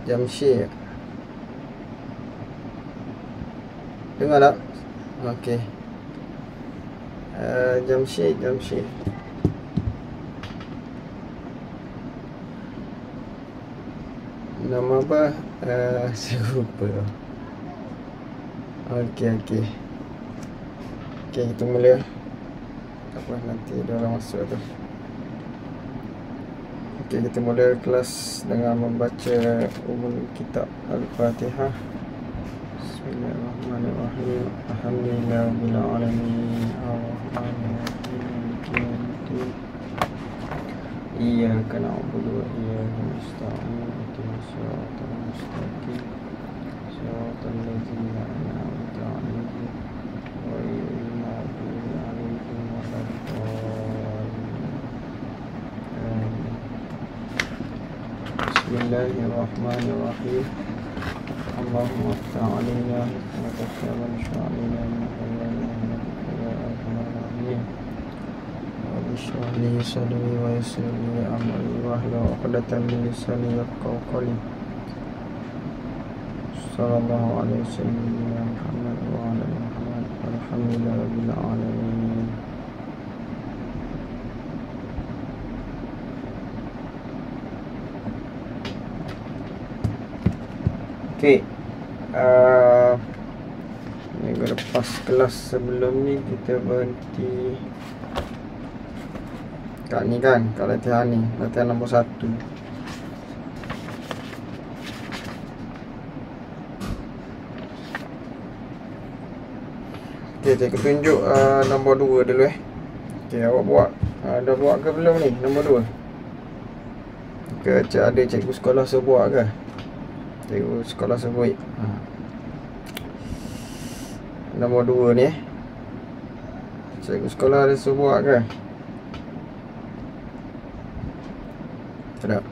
Jamshid. Dengar tak? Okey. Jamshid. Nama apa? Saya lupa. Okey. Okey, kita mula. Tak apa, nanti dia orang masuk tu. Okey, kita mula kelas dengan membaca umul kitab Al-Fatihah. Bismillahirrahmanirrahim. Alhamdulillahirabbil alamin. Arrahmanirrahim. Maliki yaumiddin. Iyyaka na'budu wa iyyaka nasta'in. Ihdinas siratal mustaqim. Siratal ladzina an'amta 'alaihim ghairil maghdubi 'alaihim waladdallin. Bismillahirrahmanirrahim. Allahumma iftah 'alaina hikmataka wa ansur 'alaina min khairin rahmatika ya arhamar rahimin. Ishrah li sadri wa yassir li amri wahlul 'uqdatam min lisani yafqahu qawli. Sallallahu alaihi wasallam Muhammad wa ala ali Muhammad walhamdulillahirabbil alamin. Okey. Minggu lepas kelas sebelum ni kita berhenti kat ni kan, kat latihan ni, latihan nombor 1. Okey, cikgu tunjuk nombor 2 dulu Okey, awak buat dah buat ke belum ni nombor 2? Ke ada cikgu sekolah suruh buat ke? Cikgu sekolah suruh buat. Nombor 2 ni cikgu sekolah ada suruh buat ke? Tak.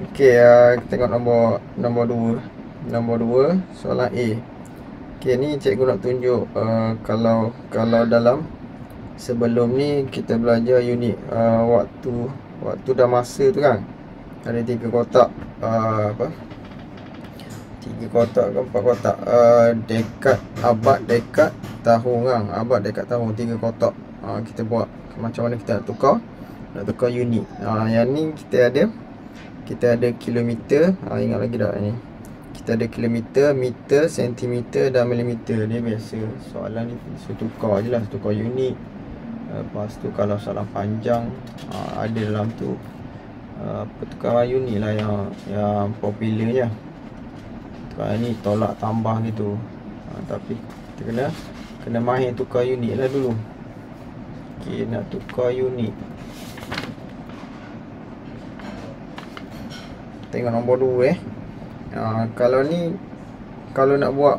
Okey, kita tengok nombor 2. Nombor 2 soalan A. Okey, ni cikgu nak tunjuk kalau dalam sebelum ni kita belajar unit waktu dan masa tu kan. Ada 3 kotak 3 kotak ke 4 kotak dekad, abad, dekad, tahun kan. Abad, dekad, tahun, 3 kotak. Kita buat macam mana kita nak tukar unit. Yang ni kita ada kilometer. Ingat lagi tak ni? Kita ada kilometer, meter, sentimeter dan milimeter. Dia biasa soalan ni tukar je lah, tukar unit. Lepas tu kalau soalan panjang ada dalam tu pertukaran unit lah yang popular je. Tukar ni tolak tambah gitu. Tapi kita kena mahir tukar unit lah dulu. Okey, nak tukar unit. Tengok nombor 2 kalau ni, kalau nak buat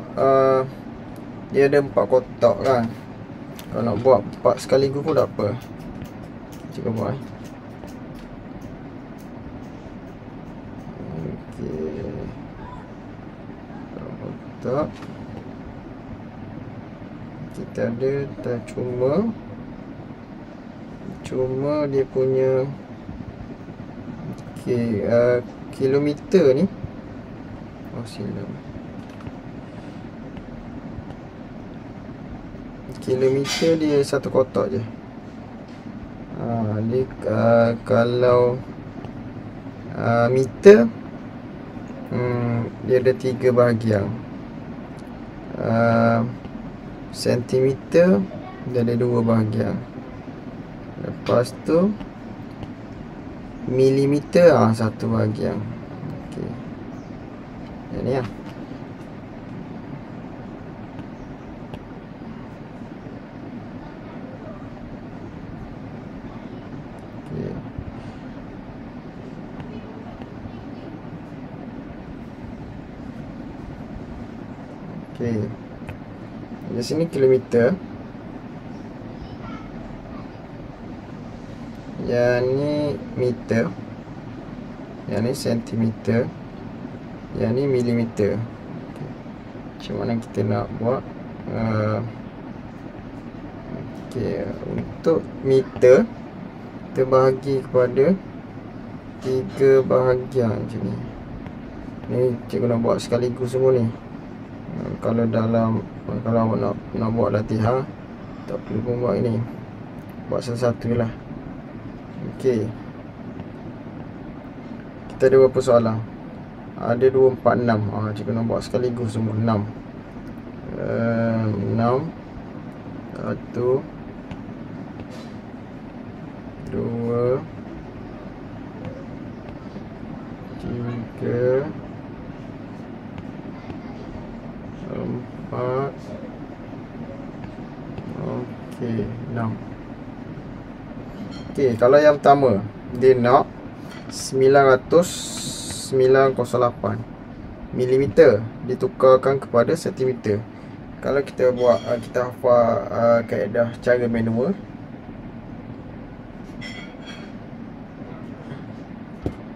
dia ada 4 kotak kan. Kalau nak buat 4 sekaligus pun tak apa. Cikgu buat Okey, kotak kita ada cuma dia punya kilometer ni kilometer dia 1 kotak je. Dia kalau meter dia ada 3 bahagian. Sentimeter dia ada 2 bahagian. Lepas tu milimeter 1 bahagian. Okey, yang ni lah. Okey, di sini kilometer, yang ni meter, yang ni sentimeter, yang ni milimeter. Macam mana kita nak buat? Okey, untuk meter kita bahagi kepada 3 bahagian macam ni. Ni cikgu nak buat sekaligus semua ni. Kalau awak nak buat latihan, tak perlu pun buat ini. Buat satu-satu lah. Okey. Kita ada berapa soalan? Ada 2, 4, 6. Cikgu nak buat sekaligus semua 6. 6 1 2 3 4. Okey, 6. Okey, kalau yang pertama dia nak 908 mm ditukarkan kepada sentimeter. Kalau kita buat, kita hafal kaedah cara manual.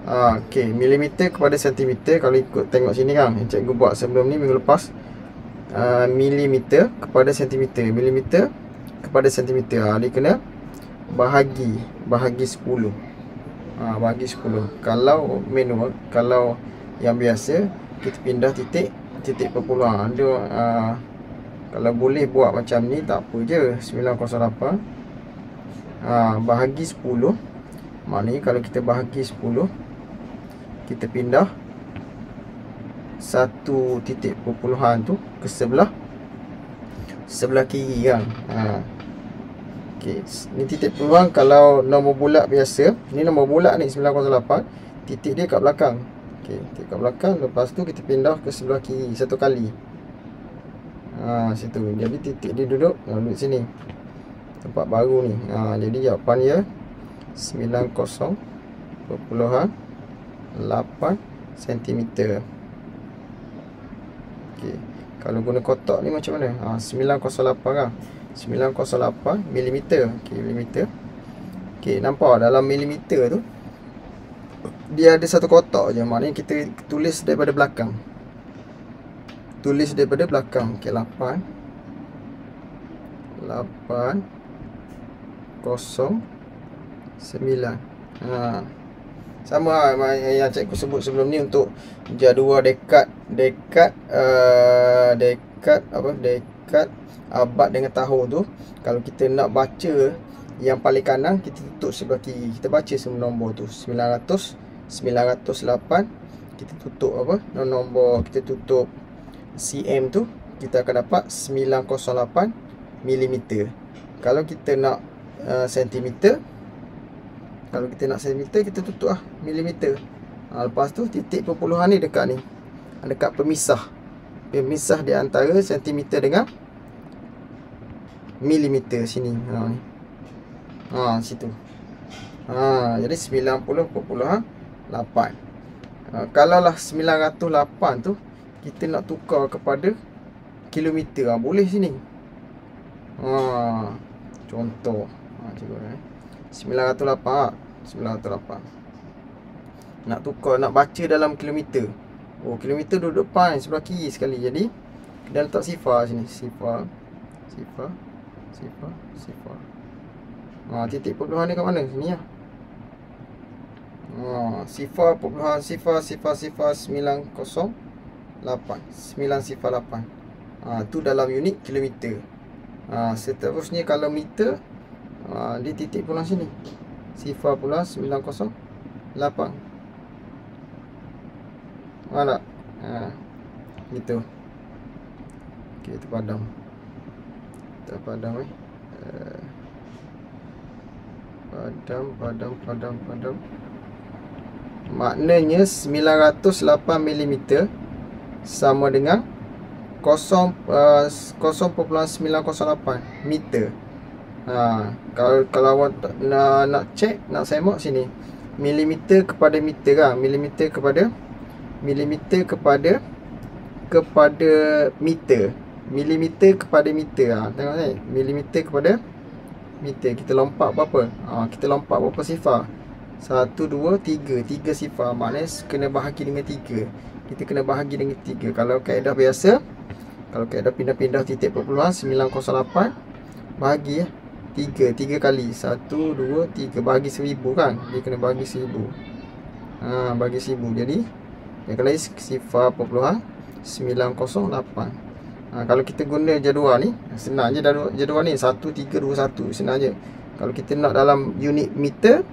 Okey, milimeter kepada sentimeter. Kalau ikut tengok sini kan, yang cikgu buat sebelum ni minggu lepas. Milimeter kepada sentimeter, milimeter kepada sentimeter. Dia kena bahagi 10. Bahagi 10. Kalau manual, kalau yang biasa kita pindah titik perpuluhan. Kalau boleh buat macam ni tak apa je. 908 bahagi 10. Maknanya kalau kita bahagi 10, kita pindah satu titik perpuluhan tu ke sebelah kiri kan. Okey, ni titik perpuluhan. Kalau nombor bulat biasa, ni nombor bulat ni 908, titik dia kat belakang. Okey, titik kat belakang. Lepas tu kita pindah ke sebelah kiri satu kali. Situ. Jadi titik dia duduk sini. Tempat baru ni. Jadi jawapan dia 90.8 cm. Okey. Kalau guna kotak ni macam mana? 908 kan. 908 mm. Okey, milimeter. Okey, nampak dalam milimeter tu dia ada satu kotak je. Maknanya kita tulis daripada belakang. Okey, 8 0 9. Sama yang cikgu sebut sebelum ni untuk jadual dekat abad dengan tahun tu. Kalau kita nak baca yang paling kanan, kita tutup sebelah kiri. Kita baca semua nombor tu. 908. Kita tutup nombor, kita tutup cm tu, kita akan dapat 908 mm. Kalau kita nak sentimeter, kita tutup milimeter. Lepas tu titik perpuluhan ni dekat ni, dekat pemisah di antara sentimeter dengan milimeter sini. Situ. Jadi 90.8. Kalau lah 908 tu kita nak tukar kepada kilometer, boleh sini. Contoh 908 nak tukar, nak baca dalam kilometer. Kilometer duduk depan sebelah kiri sekali. Jadi kita letak sifar sini. Sifar. Titik perpuluhan ni kat mana? Sini lah. Sifar 908. Tu dalam unit kilometer. Seterusnya kalau meter, di titik pulang sini. Sifar pula 908. Mana? Gitu. Okey, kita padam. Padam. Maknanya 908 mm sama dengan 0.908 meter. Kalau awak nak cek, nak semak sini, milimeter kepada meter kan, milimeter kepada meter, milimeter kepada meter. Tengok ni, milimeter kepada meter. Kita lompat berapa? Kita lompat berapa sifar? 1, 2, 3. 3 sifar. Maknanya kena bahagi dengan 3. Kita kena bahagi dengan 3. Kalau kaedah biasa, kalau kaedah pindah-pindah titik perpuluhan 908, bahagi 3 kali. 1, 2, 3. Bahagi 1000 kan. Dia kena bahagi 1000. Bagi 1000. Jadi yang kali sifar perpuluhan 908. Kalau kita guna jadual ni, senang je jadual ni 1321. Senang je. Kalau kita nak dalam unit meter,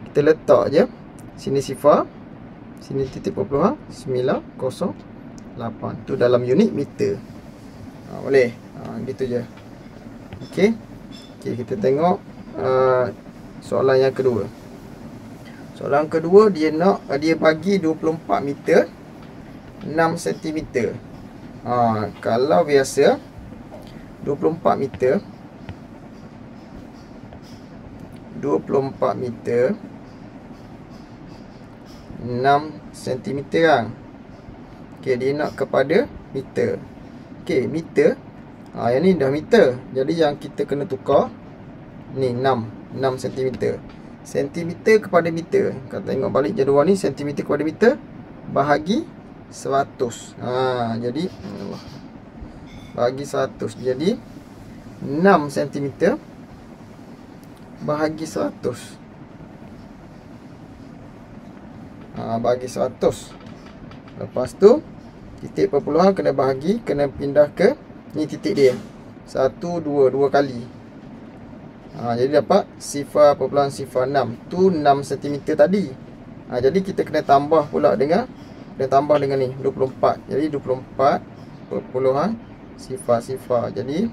kita letak je sini sifar, sini titik perpuluhan 908. Tu dalam unit meter. Boleh. Gitu je. Okey. Okey, kita tengok soalan yang kedua. Soalan kedua, dia bagi 24 meter 6 cm. Kalau biasa 24 meter 6 cm kan. Okey, dia nak kepada meter. Okey, meter. Yang ni dah meter. Jadi yang kita kena tukar ni 6 cm. Sentimeter kepada meter. Kalau tengok balik jadual ni, sentimeter kepada meter bahagi 100. Jadi bahagi 100. Jadi 6 cm bahagi 100. Bagi 100. Lepas tu titik perpuluhan kena bahagi, kena pindah ke ni titik dia. 1, 2 kali. Jadi dapat sifar perpuluhan sifar 6. Tu 6 cm tadi. Jadi kita kena tambah pula dengan ni 24. Jadi 24 perpuluhan sifar. Jadi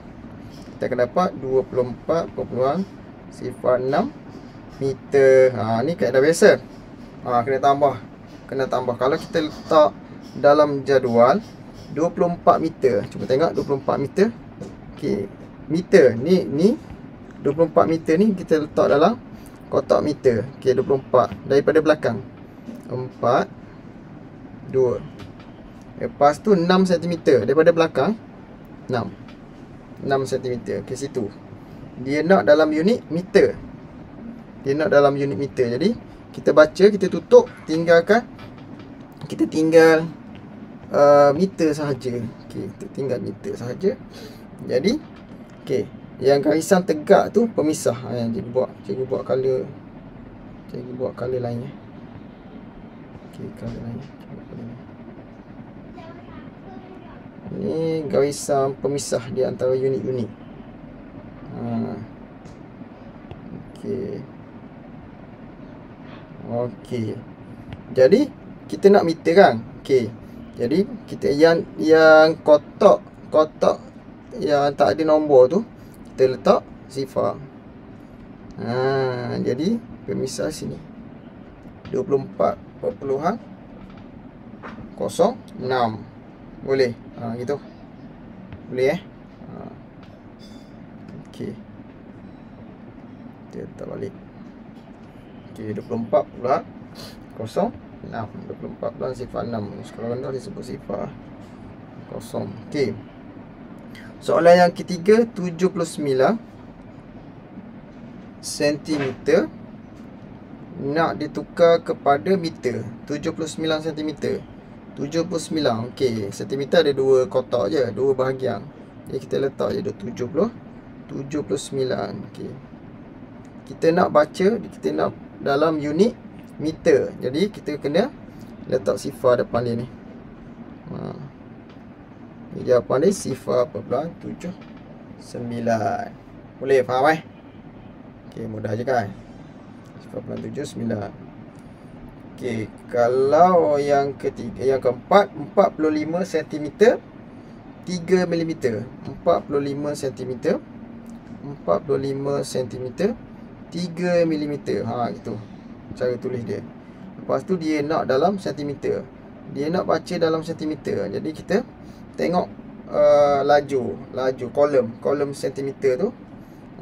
kita akan dapat 24 perpuluhan sifar 6 meter. Ni kaedah biasa. Kena tambah. Kalau kita letak dalam jadual 24 meter. Cuba tengok 24 meter. Okey, meter ni 24 meter ni kita letak dalam kotak meter. Okey, 24 daripada belakang. 4 2. Lepas tu 6 cm daripada belakang. 6 cm ke situ. Dia nak dalam unit meter. Jadi kita baca, kita tutup, kita tinggal meter sahaja. Okey, kita tinggal meter sahaja. Jadi okey, yang garisan tegak tu pemisah. Cikgu buat color lain. Okey, color lain. Ni garisan pemisah di antara unit-unit. Okey. Jadi kita nak meter kan? Okey. Jadi kita yang kotak yang tak ada nombor tu kita letak sifar. Jadi pemisah sini 24.06. Boleh. Gitu. Boleh Okey. Kita letak balik. Okey, 24.06. 24 sifar 6. Sekarang rendah disebut sifar 0. Okey. Soalan yang ketiga, 79 cm nak ditukar kepada meter. 79 cm. 79. Okey, centimeter ada dua kotak je, dua bahagian. Jadi kita letak je 79. Okey. Kita nak baca, kita nak dalam unit meter. Jadi kita kena letak sifar depan dia ni. Jawapan dia sifar 79. Boleh faham Okey, mudah je kan. Sifar 79. Okey, kalau yang ketiga, yang keempat, 45 cm 3 mm. 45 cm 3 mm. Gitu cara tulis dia. Lepas tu dia nak dalam sentimeter. Dia nak baca dalam sentimeter. Jadi kita tengok laju kolom sentimeter tu.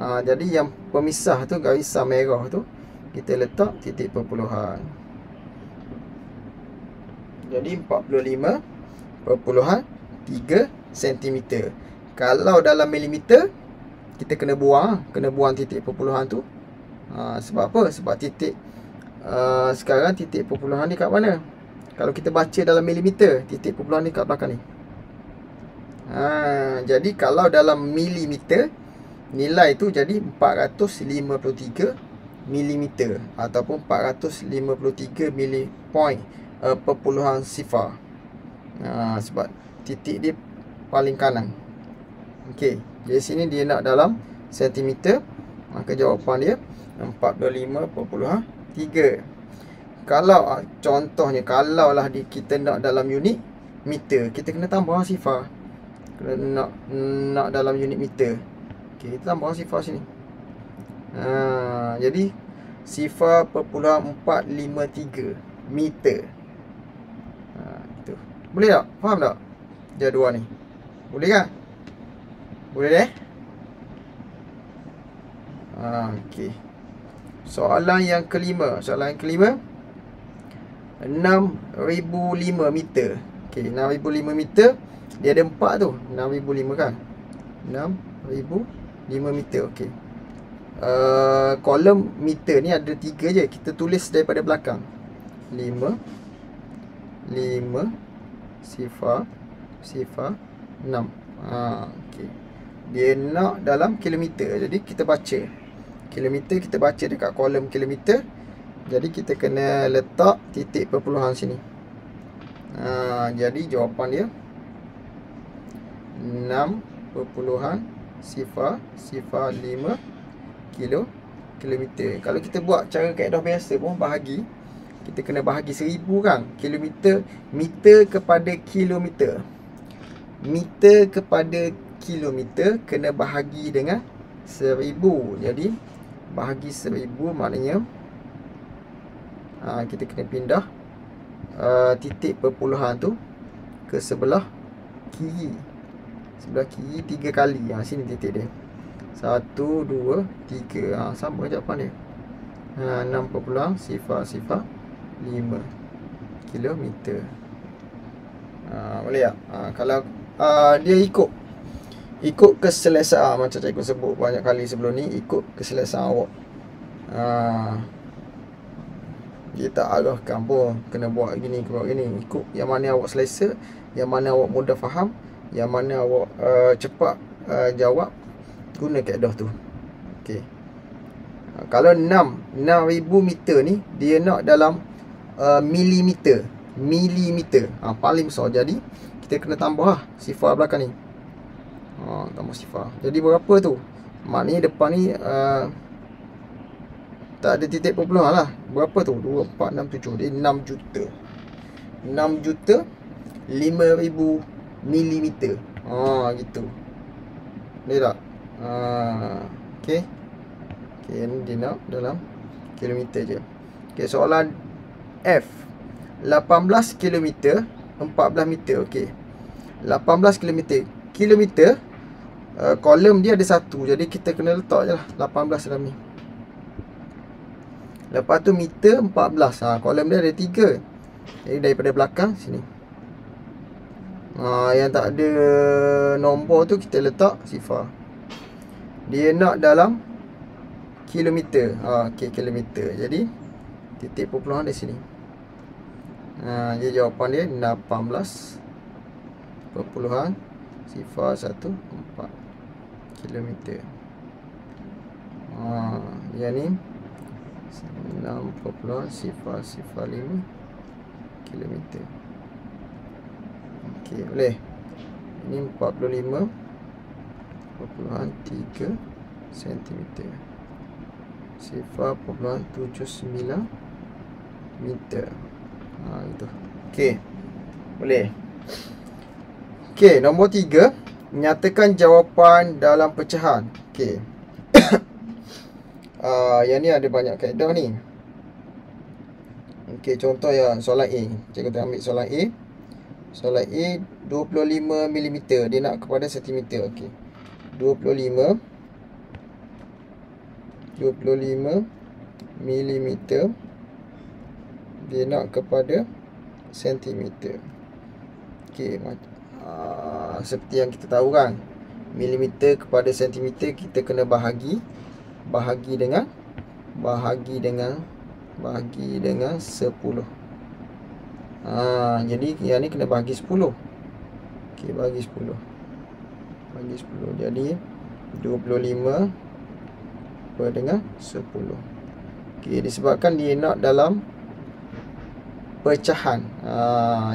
Jadi yang pemisah tu, garisan merah tu, kita letak titik perpuluhan. Jadi 45.3 cm. Kalau dalam milimeter, kita kena buang titik perpuluhan tu. Sebab apa? Sebab titik sekarang titik perpuluhan ni kat mana? Kalau kita baca dalam milimeter, titik perpuluhan ni kat belakang ni. Jadi kalau dalam milimeter, nilai tu jadi 453 milimeter ataupun 453 point perpuluhan sifar. Sebab titik dia paling kanan. Okey, jadi sini dia nak dalam sentimeter, maka jawapan dia 45.3. Kalau contohnya, kalau lah kita nak dalam unit meter, kita kena tambah sifar. Kena nak dalam unit meter. Okey, kita tambah sifar sini. Jadi sifar 0.453 meter. Itu. Boleh tak? Faham tak jadual ni? Boleh kan? Boleh deh? Okey. Soalan yang kelima. 6,005 meter. Okey, 6,005 meter. Dia ada 4 tu. 6,005 kan? 6,005 meter. Okey. Kolom meter ni ada 3 je. Kita tulis daripada belakang. 5 sifar 6. Okey. Dia nak dalam kilometer. Jadi kita baca kilometer, kita baca dekat kolom kilometer. Jadi kita kena letak titik perpuluhan sini. Jadi jawapan dia 6.005 kilometer. Kalau kita buat cara kaedah biasa pun bahagi, kita kena bahagi 1000 kan. Kilometer, meter kepada kilometer. Meter kepada kilometer kena bahagi dengan 1000. Jadi bahagi 1000 maknanya kita kena pindah titik perpuluhan tu ke sebelah kiri. Sebelah kiri 3 kali. Sini titik dia. 1, 2, 3. Sama jawapan dia. 6.005 kilometer. Boleh tak? Kalau dia ikut keselesaan, macam cikgu sebut banyak kali sebelum ni, ikut keselesaan awak. Dia tak arahkan pun kena buat gini, buat gini. Ikut yang mana awak selesa, yang mana awak mudah faham, yang mana awak cepat jawab, guna kaedah tu. Okey. Kalau 6,000 meter ni dia nak dalam milimeter. Milimeter. Paling besar. Jadi kita kena tambah sifar belakang ni. Tambah sifar. Jadi berapa tu? Maknanya depan ni tak ada titik perpuluhan lah. Berapa tu? 2, 4, 6, 7. Dia 6 juta. 6 juta 5,000 milimeter. Gitu. Boleh tak? Okey. Okey, ni dia nak dalam kilometer je. Okey, soalan F. 18 kilometer 14 meter. Okey. 18 kilometer. Kilometer kolom dia ada 1. Jadi kita kena letak je lah 18 dalam ni. Lepas tu meter 14. Kolom dia ada 3. Jadi daripada belakang sini. Yang tak ada nombor tu kita letak sifar. Dia nak dalam kilometer. Okey, kilometer. Jadi titik perpuluhan di sini. Jadi jawapan dia 18.014 kilometer. Yang ni 6.005 kilometer. Okey, boleh. Ini 45.3 cm. 0.79 meter. Itu. Okey. Boleh. Okey, nombor 3, nyatakan jawapan dalam pecahan. Okey. Yang ni ada banyak kaedah ni. Okey, contoh yang soalan A. Cikgu kita ambil soalan A. Soalan A 25 mm, dia nak kepada sentimeter. Okey. 25 mm dia nak kepada sentimeter. Okey, seperti yang kita tahu kan, milimeter kepada sentimeter kita kena bahagi dengan 10. Jadi yang ni kena bahagi 10. Okey, bahagi 10. Jadi 25 per dengan 10. Okey, disebabkan dia nak dalam pecahan.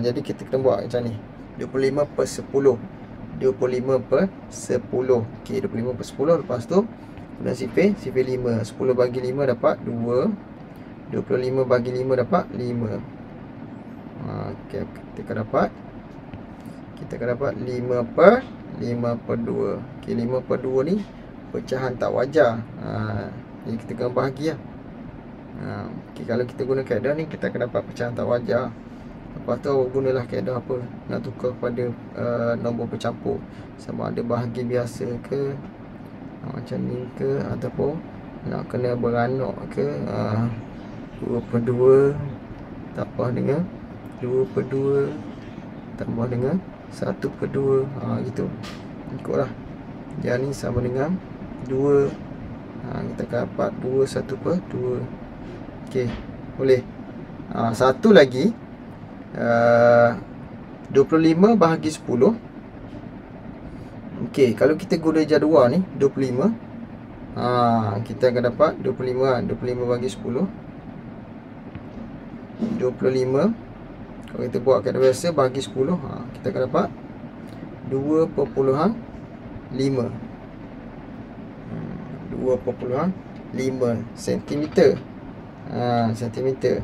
Jadi kita kena buat macam ni. 25/10. 25/10. Okey, 25/10. Lepas tu guna sifir 5. 10 bagi 5 dapat 2. 25 bagi 5 dapat 5. Okey, kita akan dapat 5/2. Okey, 5/2 ni pecahan tak wajar. Jadi kita kena bahagi lah. Okay, kalau kita guna kaedah ni, kita akan dapat pecahan tak wajar. Lepas tu gunalah kaedah apa, nak tukar kepada nombor bercampur, sama ada bahagi biasa ke, macam ni ke, ataupun nak kena beranak ke. 2/2 tambah dengan 2/2 tambah dengan 1/2. Gitu, ikutlah. Yang ni sama dengan 2. Kita akan dapat 2 1/2. Okey, boleh. Satu lagi, 25 bahagi 10. Okey, kalau kita guna jadual ni 25, kita akan dapat 25 kan. 25 bagi 10, 25. Kalau kita buat kaedah biasa bagi 10, kita akan dapat 2/5. 2/5 cm. Sentimeter.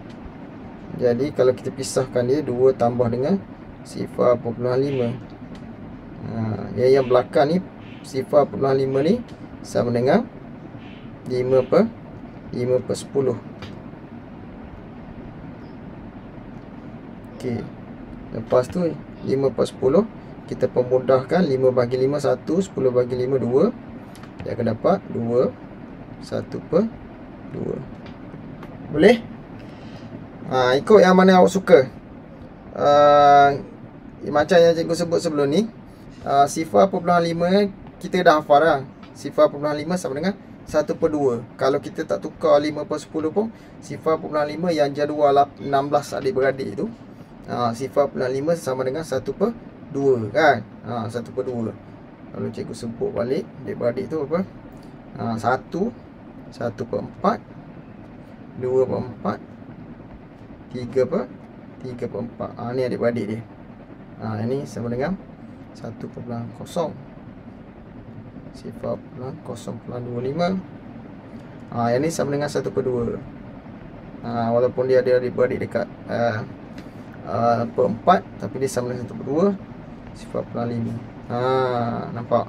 Jadi kalau kita pisahkan dia, 2 tambah dengan 0.5. Yang belakang ni 0.5 ni sama dengan 5/10. Okey. Lepas tu 5/10 kita pemudahkan. 5 bagi 5 1, 10 bagi 5 2. Dia akan dapat 2 1/2. Boleh? Ikut yang mana awak suka. Macam yang cikgu sebut sebelum ni, 0.5 kita dah hafal lah. 0.5 sama dengan 1/2. Kalau kita tak tukar 5/10 pun, 0.5 yang jadual 16 adik-beradik tu, 0.5 sama dengan 1/2 kan. 1/2. Kalau cikgu sebut balik adik-beradik tu apa? 1, 1/4, 2/4, 3/4. Ni adik-beradik dia. Ini sama dengan 1/0. 0.025. Yang ni sama dengan 1/2. Walaupun dia ada adik-beradik dekat 4, tapi dia sama dengan 1/2. 0.5. Nampak?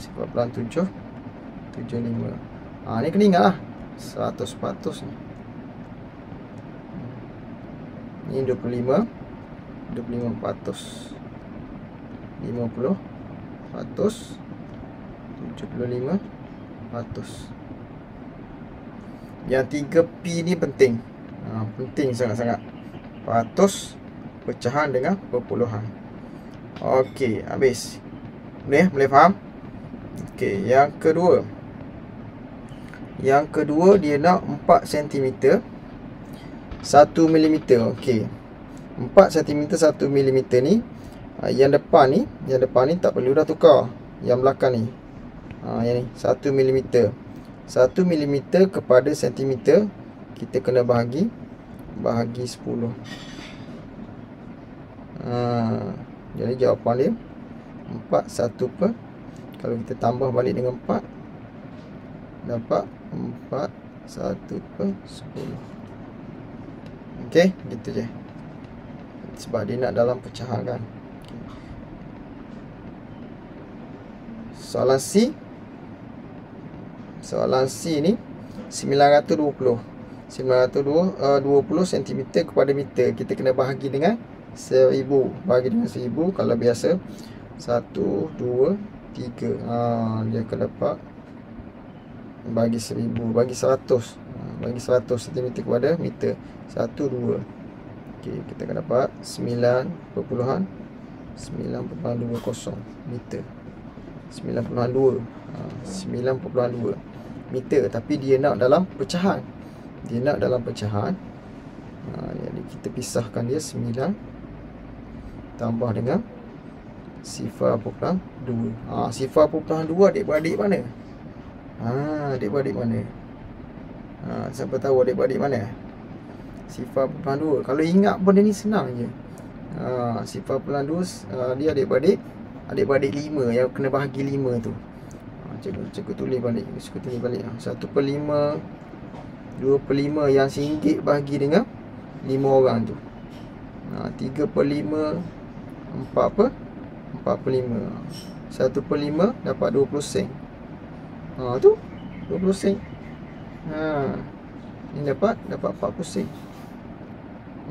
0.775. Ni kena ingat lah 100% ni. Ni 25, 25%, 50%, 75%. Yang 3P ni penting. Penting sangat-sangat. Ratus, pecahan dengan perpuluhan. Okey, habis. Boleh faham? Okey, yang kedua. Yang kedua dia nak 4 cm 1 mm. Okey. 4 cm 1 mm ni, yang depan ni tak perlu dah tukar. Yang belakang ni. Yang ni 1 mm. 1 mm kepada cm kita kena bahagi 10. Jadi jawapan dia 4 1/. Kalau kita tambah balik dengan 4, dapat 4 1/10. Okey, gitu je. Sebab dia nak dalam pecahan kan. Soalan C. Soalan C ni 920 cm kepada meter. Kita kena bahagi dengan 1000. Bahagi dengan 1000. Kalau biasa 1, 2, 3. Dia akan dapat bagi 1000, bagi 100. Bagi 100 cm kepada meter. 1, 2. Okey, kita akan dapat 9.920 meter. 9.2 meter. Tapi dia nak dalam pecahan. Jadi kita pisahkan dia 9 tambah dengan 0.2. 0.2 adik-beradik mana? Adik-beradik mana? Siapa tahu adik-adik mana? Sifar peluang 2. Kalau ingat benda ni senang je. Sifar peluang 2 dia adik-adik 5 yang kena bahagi 5 tu. Cikgu tulis balik. 1/5, 2/5 yang RM1 bahagi dengan 5 orang tu. 3/5, 4/5. 1/5 dapat 20 sen. Tu 20 sen. Ni dapat 40 sen.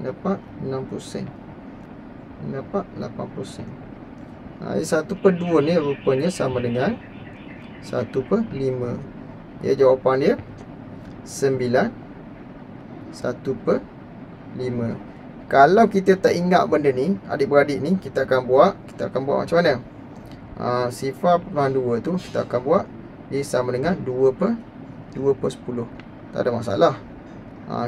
Dapat 60 sen. Dapat 80 sen. 1/2 ni rupanya sama dengan 1/5. Dia jawapan dia 9. 1/5. Kalau kita tak ingat benda ni, adik-beradik ni, kita akan buat macam mana? Sifar peluang 2 tu kita akan buat dia sama dengan 2/10. Tak ada masalah.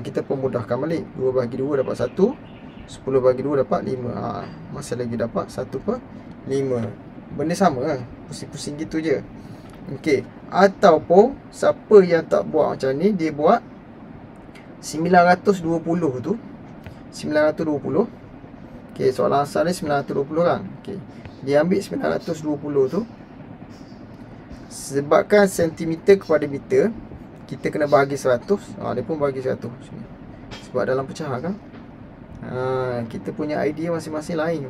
Kita pemudahkan balik. 2 bagi 2 dapat 1. 10 bagi 2 dapat 5. Masih lagi dapat 1/5. Benda sama. Pusing-pusing gitu je. Okey. Ataupun siapa yang tak buat macam ni, dia buat 920 tu. 920. Okey, soalan asal ni 920 kan. Okey. Dia ambil 920 tu. Sebabkan sentimeter kepada meter, kita kena bahagi 100. Dia pun bahagi 100. Sebab dalam pecahan kan. Kita punya idea masing-masing lain.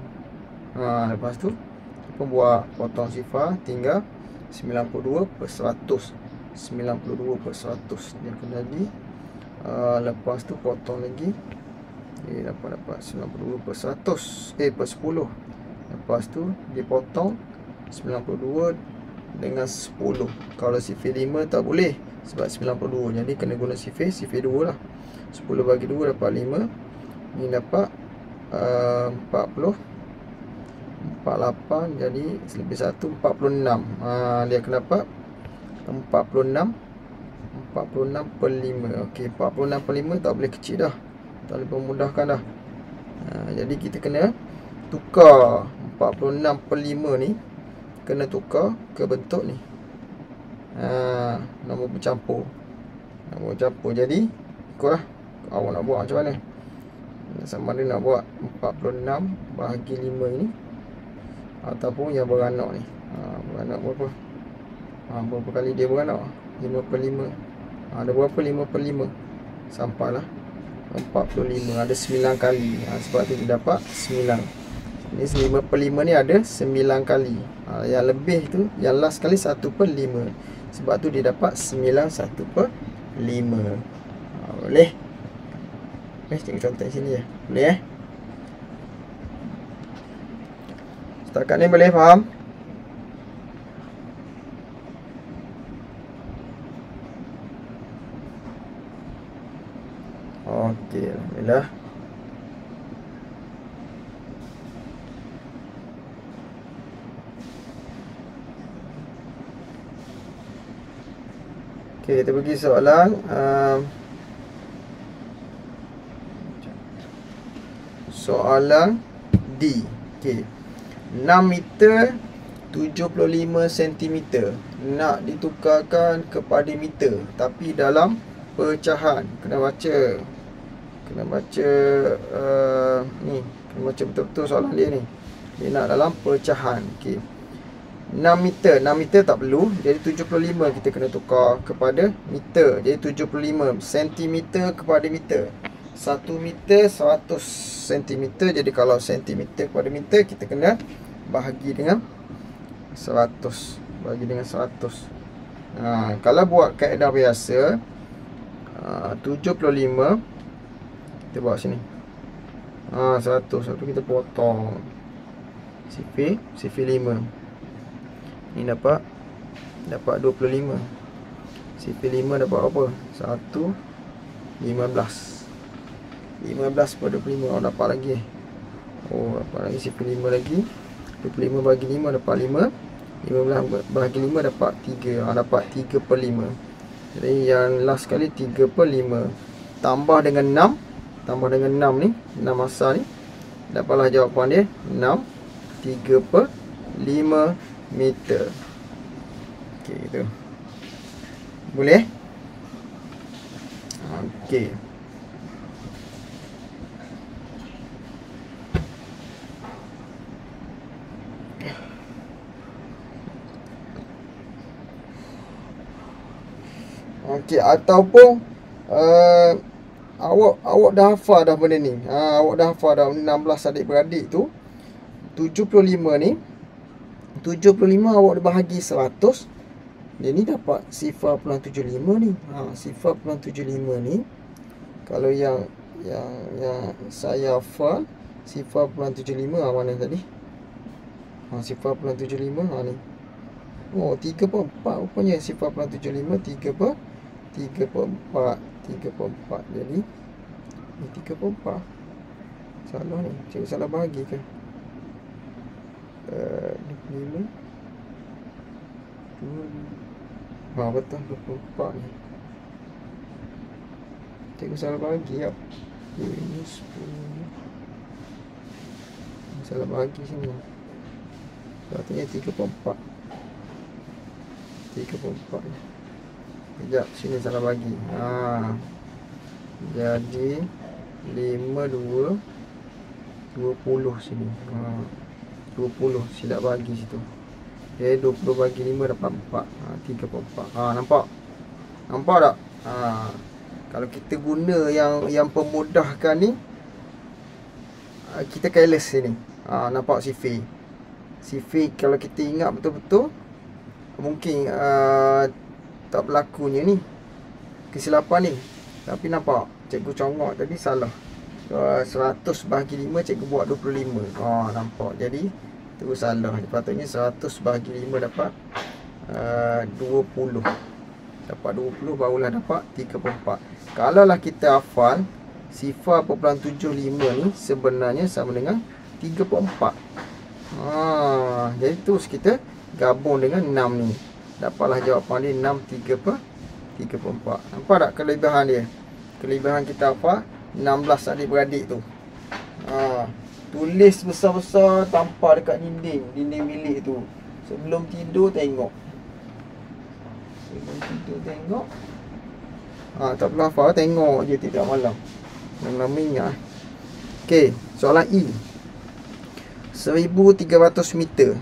Lepas tu kita pun buat potong sifar, tinggal 92/100. 92/100 dia akan jadi. Lepas tu potong lagi. Dapat 92/100. Per 10. Lepas tu dipotong 92 dengan 10. Kalau sifir 5 tak boleh sebab 92. Jadi kena guna sifir 2 lah. 10 bagi 2 dapat 5. Ni dapat 40. 48. Jadi lebih 1 46. Dia akan dapat 46. 46/5. Okey, 46/5 tak boleh kecil dah. Tak boleh memudahkan dah. Jadi kita kena tukar 46/5 ni, kena tukar ke bentuk ni. Nombor bercampur. Jadi ikutlah awak nak buat macam mana. Sama ada nak buat 46 bahagi 5 ini ataupun yang beranak ni. Beranak berapa? Berapa kali dia beranak? 5/5. Ada berapa 5/5? Sampailah 45. Ada 9 kali. Sebab tu dia dapat 9. Ni 5/5 ni ada 9 kali. Yang lebih tu, yang last kali 1/5. Sebab tu dia dapat 9 1/5. Boleh? Cikgu contoh sini je. Boleh setakat ni boleh faham? Okey, alhamdulillah. Okey, kita pergi soalan soalan D. Okey. 6 meter 75 cm nak ditukarkan kepada meter tapi dalam pecahan. Kena baca ni, kena baca betul-betul soalan dia ni. Dia nak dalam pecahan. Okey. 6 meter tak perlu. Jadi 75 kita kena tukar kepada meter. Jadi 75 cm kepada meter. 1 meter 100 cm. Jadi kalau cm kepada meter, kita kena bahagi dengan 100. Bahagi dengan 100. Kalau buat kaedah biasa, 75 kita buat sini. 100 kita potong sifir 5. Ni dapat 25. Sifir 5 dapat apa? 1 15. 15/25. Dapat lagi. Dapat lagi sifir 5 lagi. 25 bagi 5 dapat 5. 15 bagi 5 dapat 3. Dapat 3/5. Jadi yang last kali 3/5. Tambah dengan 6. Tambah dengan 6 ni, 6 asal ni, dapatlah jawapan dia 6 3/5 meter. Okey, itu boleh. Okey. Okey, ataupun awak dah hafal dah benda ni. Awak dah hafal dah 16 adik-beradik tu. 75 ni. 75 awak bahagi 100. Dia ni dapat 0.75 ni. 0.75 ni. Kalau yang saya hafal 0.75 mana tadi? 0.75 ni. Oh, 3/4 rupanya 0.75 3/4. Jadi ni 3/4. Salah ni. Cikgu salah bahagi ke? 25 betul 24 ni. Cikgu salah bahagi ya. Ini 10. Salah bahagi sini. Berarti 3/4. 3/4 ni. Sekejap, sini salah bagi. Jadi 5, 20 sini. 20 silap bagi situ. Okay, 20 bagi 5 dapat 4. 3/4. Nampak? Nampak tak? Kalau kita guna yang pemudahkan ni, kita careless sini. Nampak sifir. Sifir kalau kita ingat betul-betul, mungkin tak berlakunya ni kesilapan ni. Tapi nampak cikgu congok tadi salah. 100 bahagi 5 cikgu buat 25. Nampak. Jadi tu salah. Patutnya 100 bahagi 5 dapat 20. Dapat 20 barulah dapat 3/4. Kalaulah kita hafal 0.75 ni sebenarnya sama dengan 3/4. Jadi terus kita gabung dengan 6 ni. Dapatlah jawapan dia 6 3/4. Nampak tak kelebihan dia? Kelebihan kita apa? 16 adik-beradik tu. Tulis besar-besar, tampar dekat dinding bilik tu. Sebelum tidur tengok. Tak perlu hafal, tengok je tiap malam. Nama ingat. Okey, soalan E. 1300 meter.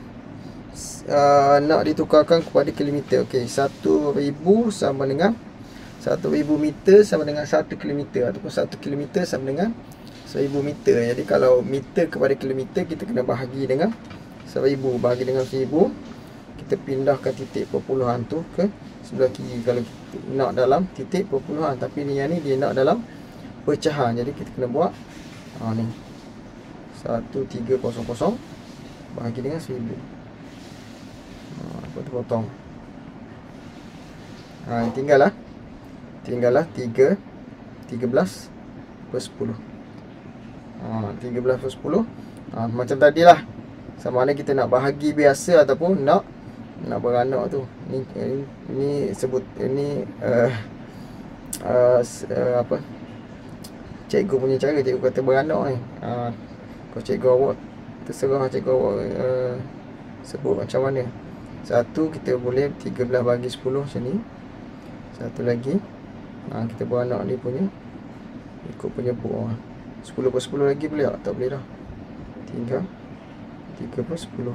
Nak ditukarkan kepada kilometer. Okey, 1000 sama dengan 1000 meter sama dengan 1 kilometer, ataupun 1 kilometer sama dengan 1000 meter. Jadi kalau meter kepada kilometer, kita kena bahagi dengan 1000. Bahagi dengan 1000, kita pindahkan titik perpuluhan tu ke sebelah kiri. Kalau kita nak dalam titik perpuluhan, tapi ni yang ni dia nak dalam pecahan. Jadi kita kena buat ni 1300 bahagi dengan 1000. Lepas tu potong. Tinggallah 13 per 10. 13 per 10. Macam tadi lah. Sama ada kita nak bahagi biasa ataupun nak beranak tu. Ini sebut ini apa? Cikgu punya cara. Cikgu kata beranak ni. Kalau cikgu awak terserah cikgu awak sebut macam mana. Satu kita boleh 13 bagi 10 macam ni. Satu lagi kita beranak ni punya ikut punya buah. 10 per 10 lagi boleh tak? Tak boleh dah. 3 per 10.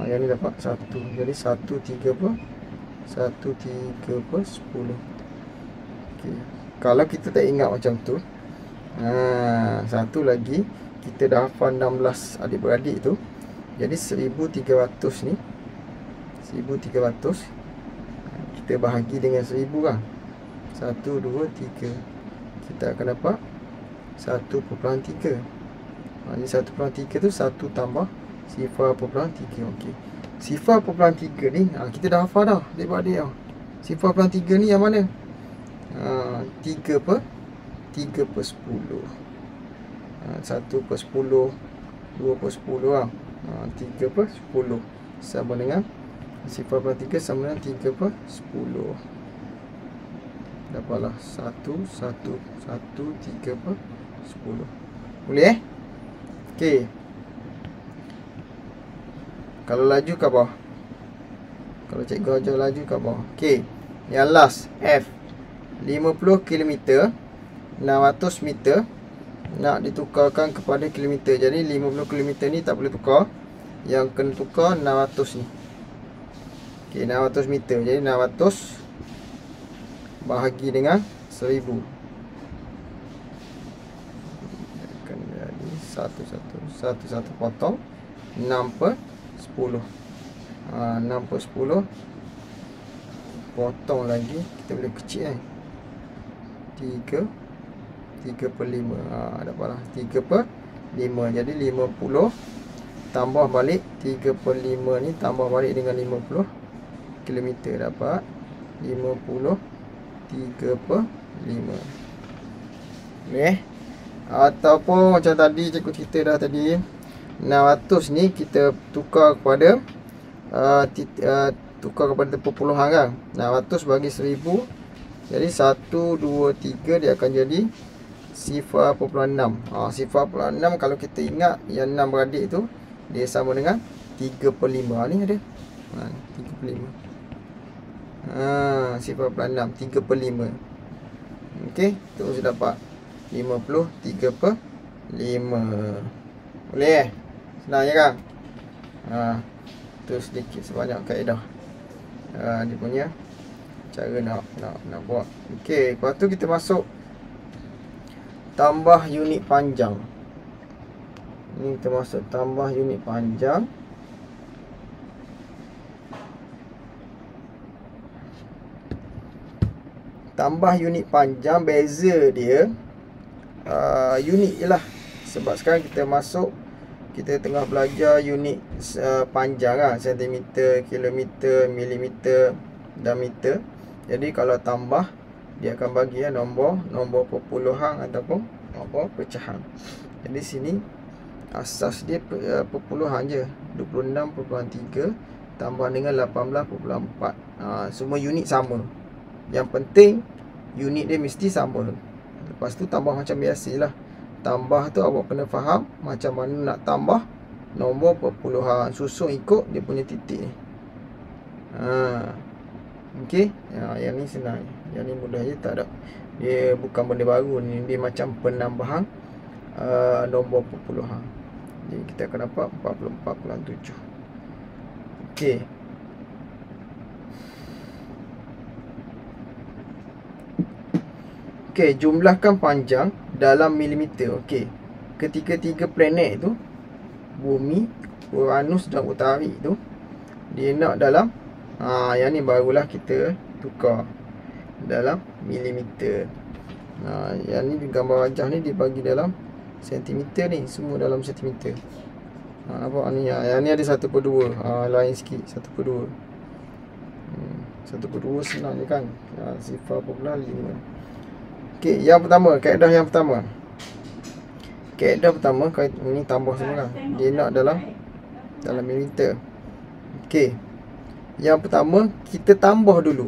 Yang ni dapat 1. Jadi 1 3 per 10. Okay. Kalau kita tak ingat macam tu, satu lagi kita dah hafal 16 adik-beradik tu. Jadi 1300 ni 1300 kita bahagi dengan 1000 kan. 1 2 3. Kita akan dapat 1/3. Jadi 1/3 tu 1 tambah 0.3. Okey. 0.3 ni kita dah hafal dah adik-beradik dah. 0.3 ni yang mana? 3 per 10. 1 per 10, 2 per 10 lah. 3 per 10 sama dengan 0.3 sama dengan 3 per 10. Dapatlah 1, 1, 1, 3 per 10. Boleh Okey. Kalau laju kat bawah. Kalau cikgu ajar laju kat bawah. Okey. Yang last F. 50 km 600 meter nak ditukarkan kepada kilometer. Jadi 50 km ni tak boleh tukar. Yang kena tukar 600 ni. Okey, 600 meter. Jadi 600 bahagi dengan 1000. Akan jadi 1 potong 6/10. 6/10 potong lagi, kita boleh kecil kan. 3/5. Dapatlah 3/5. Jadi 50 tambah balik 3/5 ni tambah balik dengan 50 km, dapat 50 3/5. Boleh. Ataupun macam tadi cikgu cerita dah tadi, 600 ni kita tukar kepada perpuluhan kan. 600 bagi 1000. Jadi 1, 2, 3 dia akan jadi 0.6. 0.6 kalau kita ingat yang 6 beradik tu dia sama dengan 3/5. Ni ada 3/5. 0.6 3/5. Okey, terus dapat 50 3/5. Boleh senang je kan. Tu sedikit sebanyak kaedah dia punya cara nak buat. Okey, lepas tu kita masuk tambah unit panjang. Ni kita masuk tambah unit panjang. Tambah unit panjang, beza dia unit je lah. Sebab sekarang kita tengah belajar unit panjang lah, sentimeter, kilometer, milimeter dan meter. Jadi kalau tambah, dia akan bagi nombor perpuluhan ataupun nombor pecahan. Jadi sini asas dia perpuluhan je, 26.3 tambah dengan 18.4. Semua unit sama. Yang penting unit dia mesti sama. Lepas tu tambah macam biasalah. Tambah tu awak kena faham macam mana nak tambah nombor perpuluhan. Susun ikut dia punya titik ni. Okey. Yang ni senang. Yang ni mudah je, tak ada. Dia bukan benda baru ni. Dia macam penambahan nombor perpuluhan. Jadi kita akan dapat 44.7. Okey. Okey, jumlahkan panjang dalam milimeter. Okey. Ketiga-tiga planet tu, Bumi, Uranus dan Utari tu, dia nak dalam yang ni barulah kita tukar dalam milimeter. Yang ni gambar wajah ni dibagi dalam sentimeter ni, semua dalam sentimeter. Nampak ni, yang ni ada 1/2. Lain sikit 1/2. 1/2 senang je kan. 0.5. Okey, yang pertama, kaedah yang pertama. Kaedah pertama, ni tambah semua kan. Dia nak dalam milimeter. Okey. Yang pertama, kita tambah dulu.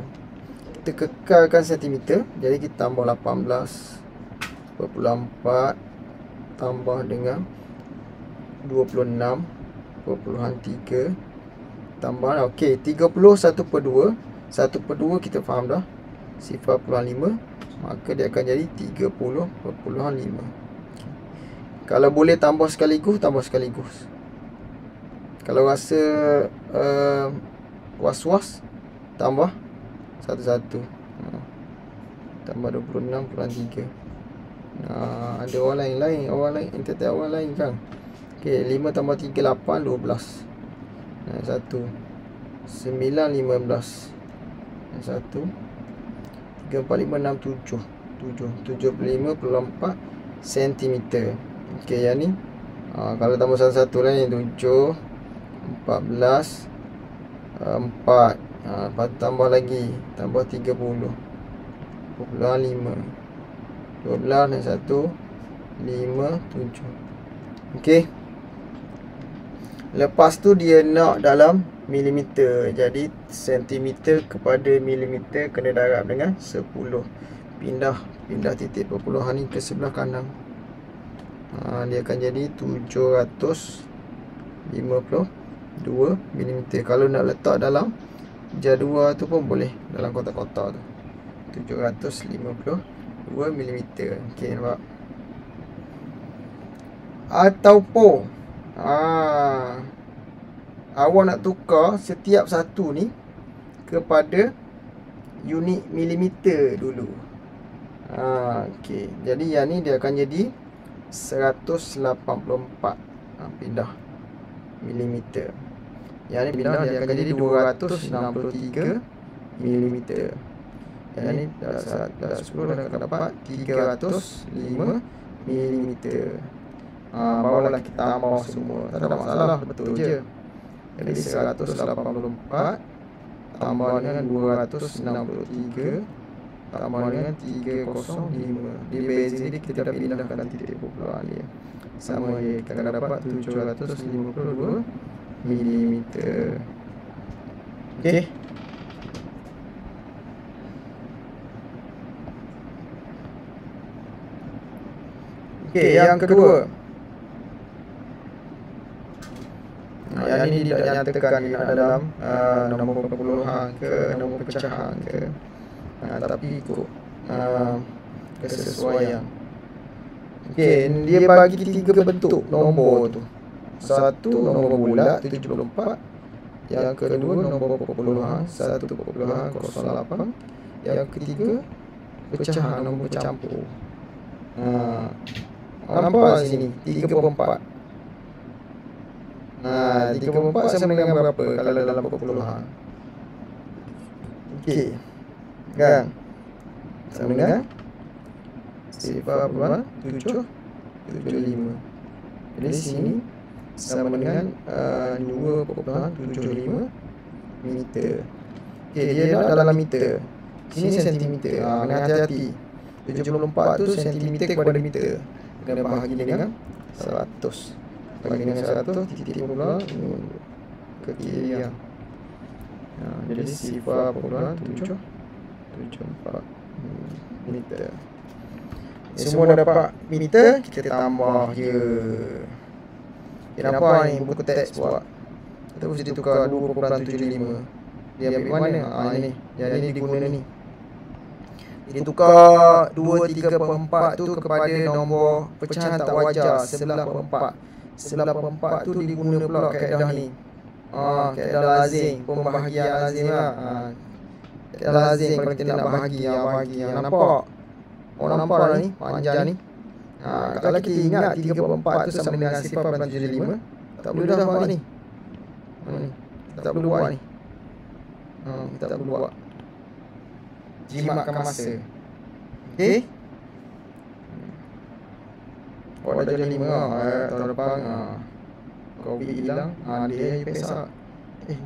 Kita kekalkan sentimeter. Jadi kita tambah 18.4 tambah dengan 26.3 tambah. Okey, 30 1/2. 1/2 kita faham dah. 0.5. Maka dia akan jadi 30.5. Kalau boleh tambah sekaligus, tambah sekaligus. Kalau rasa was-was, tambah satu-satu. Tambah 26.3. Ada orang lain, tiap-tiap orang lain kan. Okey, 5 tambah 3 8, 12. 1 9 15. 1 3 4 5 6 75.4 cm. Okey, yang ni kalau tambah satu-satu lah ni 7 14 4. Lepas tambah lagi, tambah 30.5 12 dan 1 5 7. Okey. Lepas tu dia nak dalam milimeter. Jadi sentimeter kepada milimeter kena darab dengan 10. Pindah titik perpuluhan ni ke sebelah kanan. Dia akan jadi 752 mm. Kalau nak letak dalam jadual tu pun boleh, dalam kotak-kotak tu mm. Okey, nampak. Ataupun awak nak tukar setiap satu ni kepada unit milimeter dulu. Okey, jadi yang ni dia akan jadi 184. Pindah milimeter. Yang ni pindah dia akan jadi 263 milimeter. Yang ni dah 10 dah akan dapat 305 milimeter. Barulah kita tambah semua. Tak ada masalah, betul je. Jadi 184 tambah dengan 263 tambah dengan 305. Di base ni kita pindahkan titik perpuluhan dia. Sama dia, kita akan dapat 752 milimeter. Okey. Okey, yang kedua. Yang ini tidak nyatakan di dalam nombor perpuluhan ke nombor pecahan ke, tapi ikut kesesuaian. Okey, dia bagi 3 bentuk nombor tu. Satu nombor bulat 74, yang kedua nombor perpuluhan 1.08, yang ketiga pecahan nombor bercampur. Nampak sini 3/4. 3/4 sama dengan berapa kalau dalam perpuluhan? Okey. Kan? Sama dengan 0.775. Jadi sini sama dengan 2.75 meter. Okey, dia nak dalam meter. Sini sentimeter. Kena hati-hati. 74 tu sentimeter kepada meter. Kena bahagi dengan 100. Bagi dengan 100 titik perpuluhan ke kiri yang. Jadi 0.774 meter. Semua dapat meter, kita tambah je. Kenapa ni buku teks buat? Kita mesti tukar 2.75. Dia ambil mana? Ini. Yang ini diguna ni. Jadi tukar 2, 3/4 tu kepada nombor pecahan tak wajar, 11/4. 11/4 tu diguna pula kaedah ni. Kaedah lazim, pembahagian lazim lah. Kaedah lazim kalau kita nak bahagi, nampak? Orang nampak dah ni, panjang ni. Kalau kita ingat 3/4 tu sama dengan 0.75, tak perlu dah buat ni. Kita tak perlu buat ni. Kita tak perlu buat. Jimatkan masa. Okey. Awak dah jadi 5 tahun depan. Covid hilang. Dia pesak.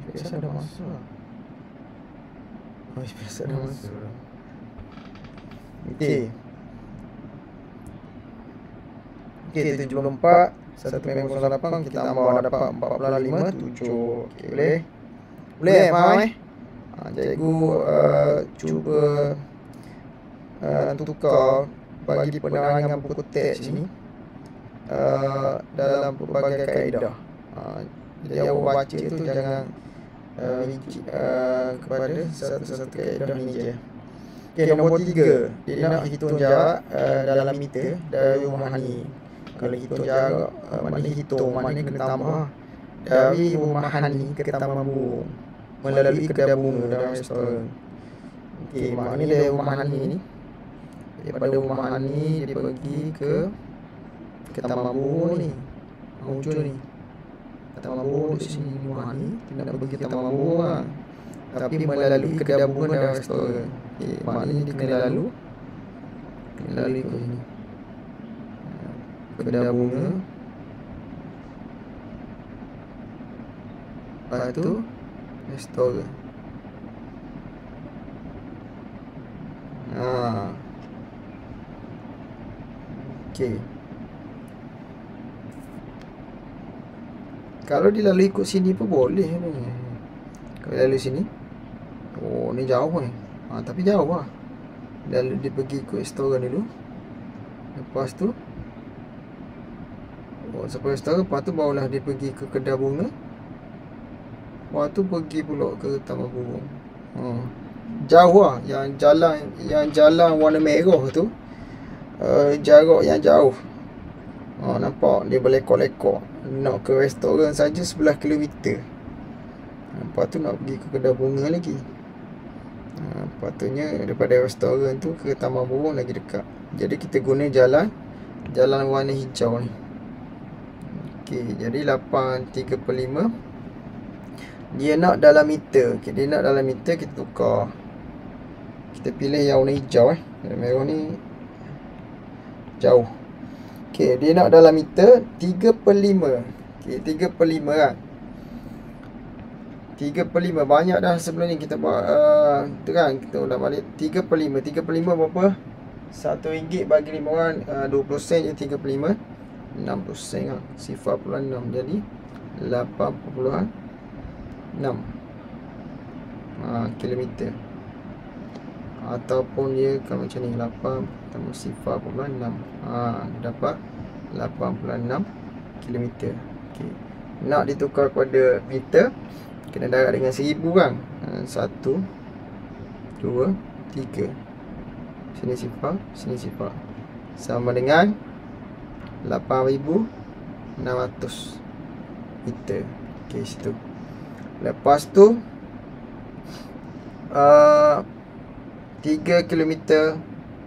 Pesak dah masuk. Pesak dah masuk. Okey. Okey, 74 1.08 kita tambah dapat 45 7. Okey, boleh? Boleh, faham cikgu cuba tukar bagi penerangan buku teks ni dalam pelbagai kaedah. Jadi awak baca tu jangan kepada satu-satu kaedah ni je. Okey, nombor 3, dia nak hitung jarak dalam meter dari rumah ni. Kalau hitung jarak, maknanya hitung, maknanya kena tambah dari rumah ni ke Taman Burung melalui kedai bunga dan restoran. Okey, maknanya dari rumah ni, daripada rumah ni dia pergi ke Taman Burung ni. Muncul ni. Taman Burung di sini, rumah ni, dia nak pergi ke Taman Burung lah. Tapi melalui kedai bunga dan restoran. Okey, maknanya dia kena lalu ke sini. Kedai bunga. Lepas tu restoran. Okey. Kalau dilalui ikut sini pun boleh ni. Kalau lalu sini. Oh, ni jauh ni. Tapi jauh lah. Lalu dia pergi ikut restoran dulu. Lepas tu sampai restoran, lepas tu barulah dia pergi ke kedai bunga. Lepas tu pergi pula ke Taman Burung. jauh lah, yang jalan warna merah tu, jarak yang jauh. Nampak dia berlekor-lekor. Nak ke restoran saja 11 kilometer. Lepas tu nak pergi ke kedai bunga lagi. Patutnya daripada restoran tu ke Taman Burung lagi dekat. Jadi kita guna jalan warna hijau ni. Okey, jadi 8.35. Dia nak dalam meter. Okey, dia nak dalam meter, kita tukar. Kita pilih yang warna hijau Yang merah ni jauh. Okey, dia nak dalam meter 3/5. Okey, 3/5 kan. 3/5 banyak dah sebelum ni kita buat tu kan, kita ulang balik. 3/5 berapa? RM1 bagi 5 orang, 20 sen je 3/5. 60 sen lah, 0.6 jadi 8.6 kilometer. Ataupun dia kalau macam ni, 8 tambah 0.6 dapat 86 kilometer. Okay. Nak ditukar kepada meter, kena darab dengan 1000 kan. 1, 2, 3. Sini sifar, sini sifar. Sama dengan 8,600 meter. Okey, situ. Lepas tu 3 km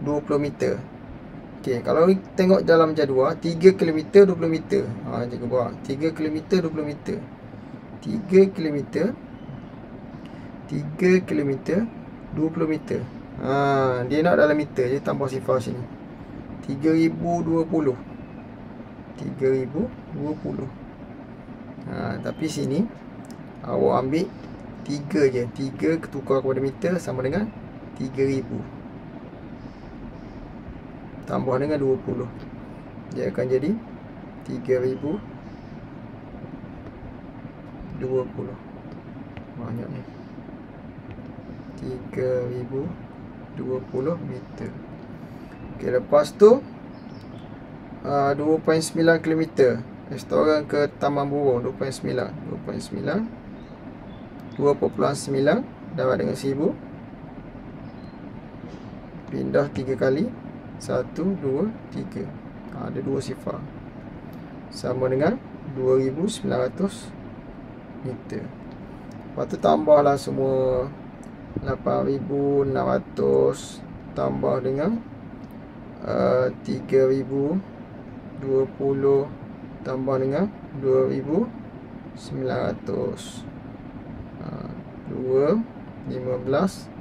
20 meter. Okey, kalau tengok dalam jadual 3 km 20 meter. Jaga buat 3 km 20 meter. 3 km 20 meter. Dia nak dalam meter, dia tambah sifar sini. 3020. 3020. Tapi sini awak ambil 3 je. 3 tukar kepada meter sama dengan 3000. Tambah dengan 20. Dia akan jadi 3020. Banyak ni. 3020 meter. Okey, lepas tu 2.9 km. Restoran ke Taman Burung 2.9. 2.9 dapat dengan 1000. Pindah 3 kali. 1, 2, 3. Ada 2 sifar. Sama dengan 2900 meter. Lepas tu tambahlah semua 8600 tambah dengan 3020 tambah dengan 2900. 2, 15,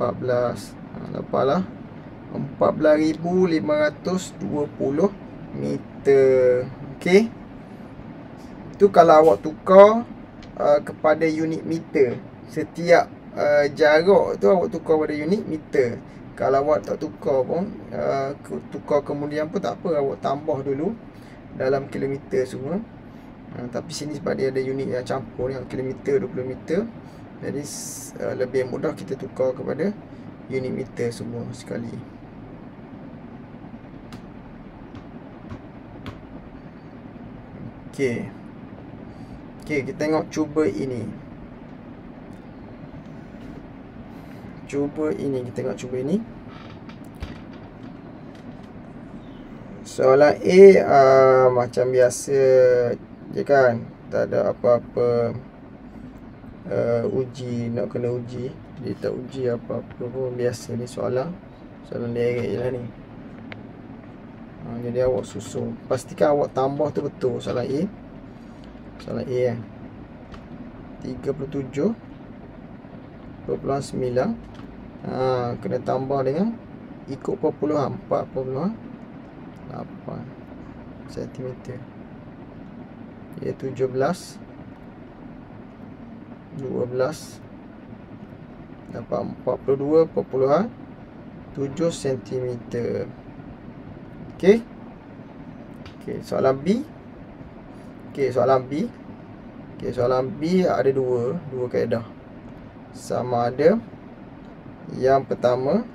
14. Dapatlah 14,520 meter. Okey. Itu kalau awak tukar kepada unit meter. Setiap jarak tu awak tukar pada unit meter. Kalau awak tak tukar pun, tukar kemudian pun tak apa, awak tambah dulu dalam kilometer semua. Tapi sini sebab dia ada unit yang campur ni, kilometer, 20 meter. Jadi lebih mudah kita tukar kepada unit meter semua sekali. Okey. Okey, kita tengok cuba ini. Kita tengok cuba ini. Soalan A macam biasa je kan. Tak ada apa-apa uji, nak kena uji. Dia tak uji apa-apa pun, biasa ni soalan direct je lah ni. Jadi awak susun, pastikan awak tambah tu betul. Soalan A kan 37.9. Kena tambah dengan ikut perpuluhan 4.8 cm. Ia 17, 12 dapat 42.7 cm. Okey. Soalan B. Soalan B ada dua kaedah. Sama ada yang pertama,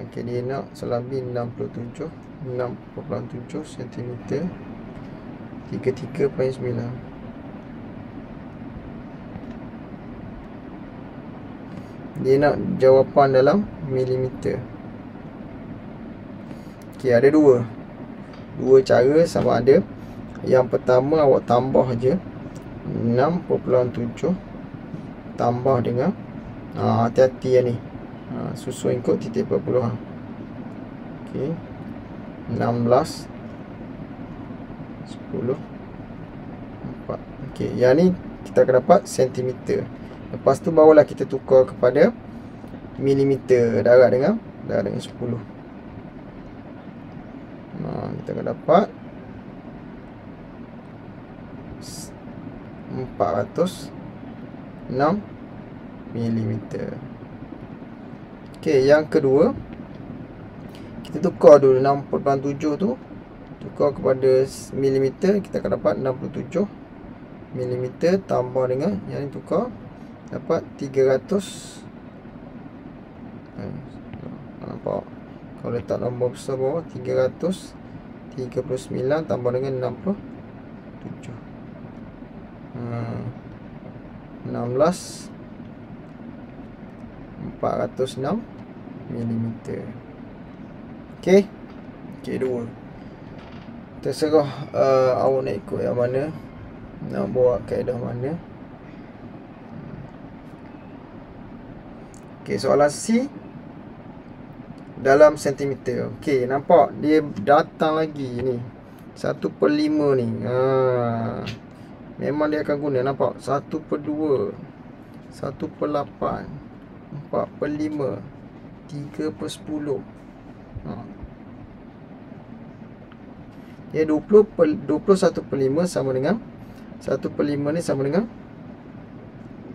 dia nak soalan B 6.7 cm 33.9. Dia nak jawapan dalam milimeter. Okey, ada dua cara sama ada. Yang pertama awak tambah je 6.7 tambah dengan hati-hati ya ni. Susun ikut titik perpuluhan. Okey. 16 10 4. Okey, yang ni kita akan dapat sentimeter. Lepas tu barulah kita tukar kepada milimeter, darab dengan 10. Kita akan dapat 406 milimeter. Okey, yang kedua kita tukar dulu 6.7 tu, tukar kepada milimeter, kita akan dapat 67 milimeter tambah dengan yang ni tukar, dapat 300. Nampak? Kalau letak nombor besar bawah, 339 tambah dengan 67. 16 406 milimeter. Okey. Okey, 2. Terserah awak nak ikut yang mana, nak bawa kaedah mana. Okey, soalan C dalam sentimeter. Okey, nampak dia datang lagi ni 1/5 ni. Memang dia akan guna, nampak? 1/2 1/8 4/5 3/10. Ya, 21/5 sama dengan 1/5 ni sama dengan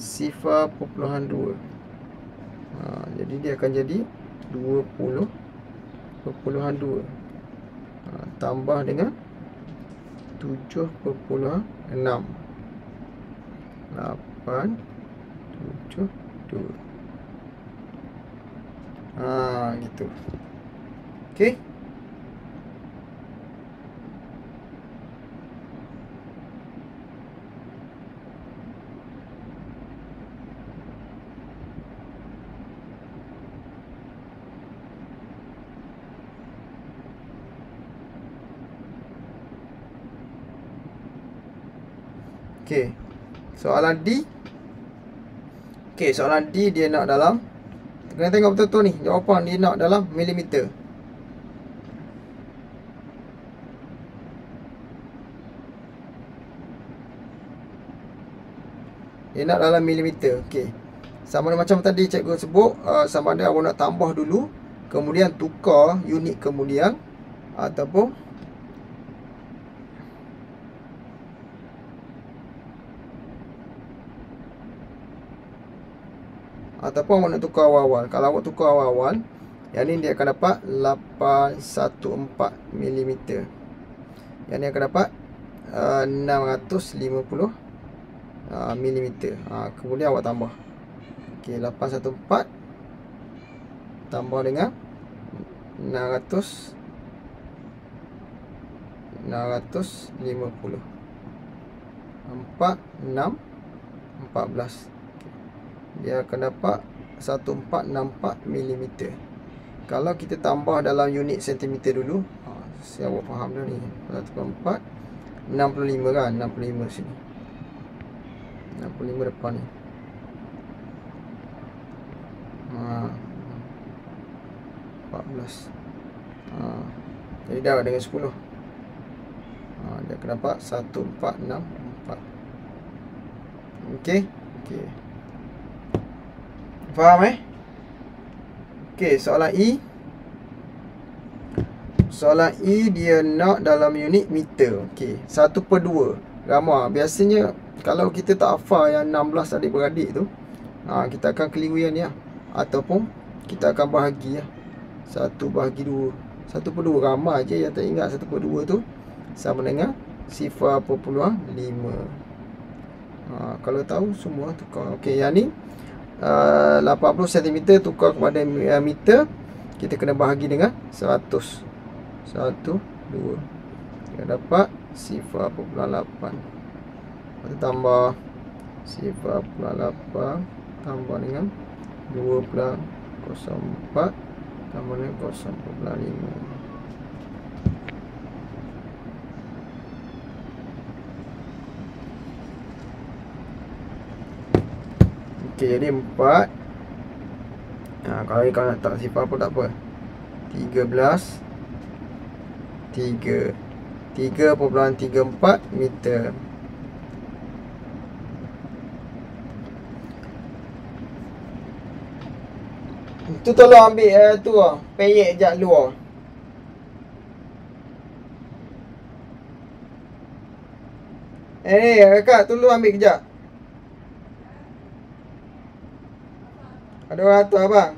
0.2. Jadi dia akan jadi 20/2 tambah dengan 7/6 872. Gitu. Okey. Okey. Soalan D. Okey, soalan D dia nak dalam, kena tengok betul-betul ni, jawapan dia nak dalam milimeter. Dia nak dalam milimeter. Okey. Sama ada macam tadi cikgu sebut, sama ada awak nak tambah dulu, kemudian tukar unit kemudian, ataupun awak nak tukar awal-awal. Kalau awak tukar awal-awal, yang ni dia akan dapat 814 mm. Yang ni akan dapat 650 mm. Kemudian awak tambah. Okey, 814 tambah dengan 650 14. Dia akan dapat 1464 mm. Kalau kita tambah dalam unit sentimeter dulu, saya awak faham dah ni. 14 65 kan, 65 sini, 65 depan ni. 14. Jadi dah dengan 10. Dia akan dapat 1464. Okey. Okey. Faham Okey, soalan E. Soalan E dia nak dalam unit meter. Okey, 1/2 ramah. Biasanya kalau kita tak hafal yang 16 adik-beradik tu, kita akan keliru yang ni lah. Ataupun kita akan bahagi lah. 1/2. 1/2 ramah je, yang tak ingat 1/2 tu sama dengan 0.5. Kalau tahu semua tukar. Okey, yang ni 80 cm tukar kepada meter, kita kena bahagi dengan 100. 1, 2. Kita dapat 0.8. Kita tambah 0.8 tambah dengan 2.04 tambah dengan 0.5. Okey, jadi 4. Kalau kau nak tak sifar pun tak apa. 13 3.34 meter. Tu tolong ambil tu peyek jap luar. Kakak tolong ambil kejap. Ada orang tu abang.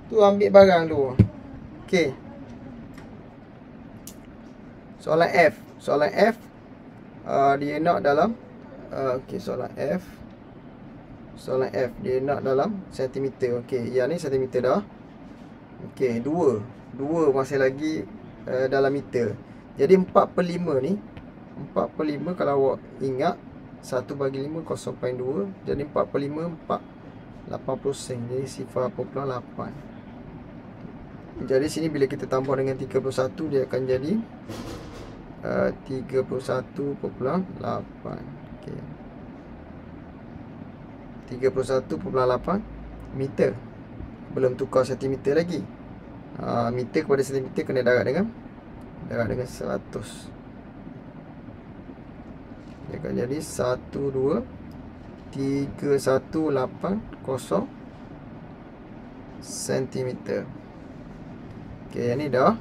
Tu ambil barang tu. Okey. Soalan F. Soalan F dia nak dalam okey, soalan F. Soalan F dia nak dalam sentimeter. Okey, yang ni sentimeter dah. Okey, 2 masih lagi dalam meter. Jadi 4/5 ni, 4/5 kalau awak ingat 1/5 0.2. Jadi 4/5 80 sen. Jadi 0.8. Jadi sini bila kita tambah dengan 31 dia akan jadi 31.8. Okey. 31.8 meter. Belum tukar sentimeter lagi. Meter kepada sentimeter kena darab dengan 100. Dia akan jadi 123.180 sentimeter. Okey, yang ni dah.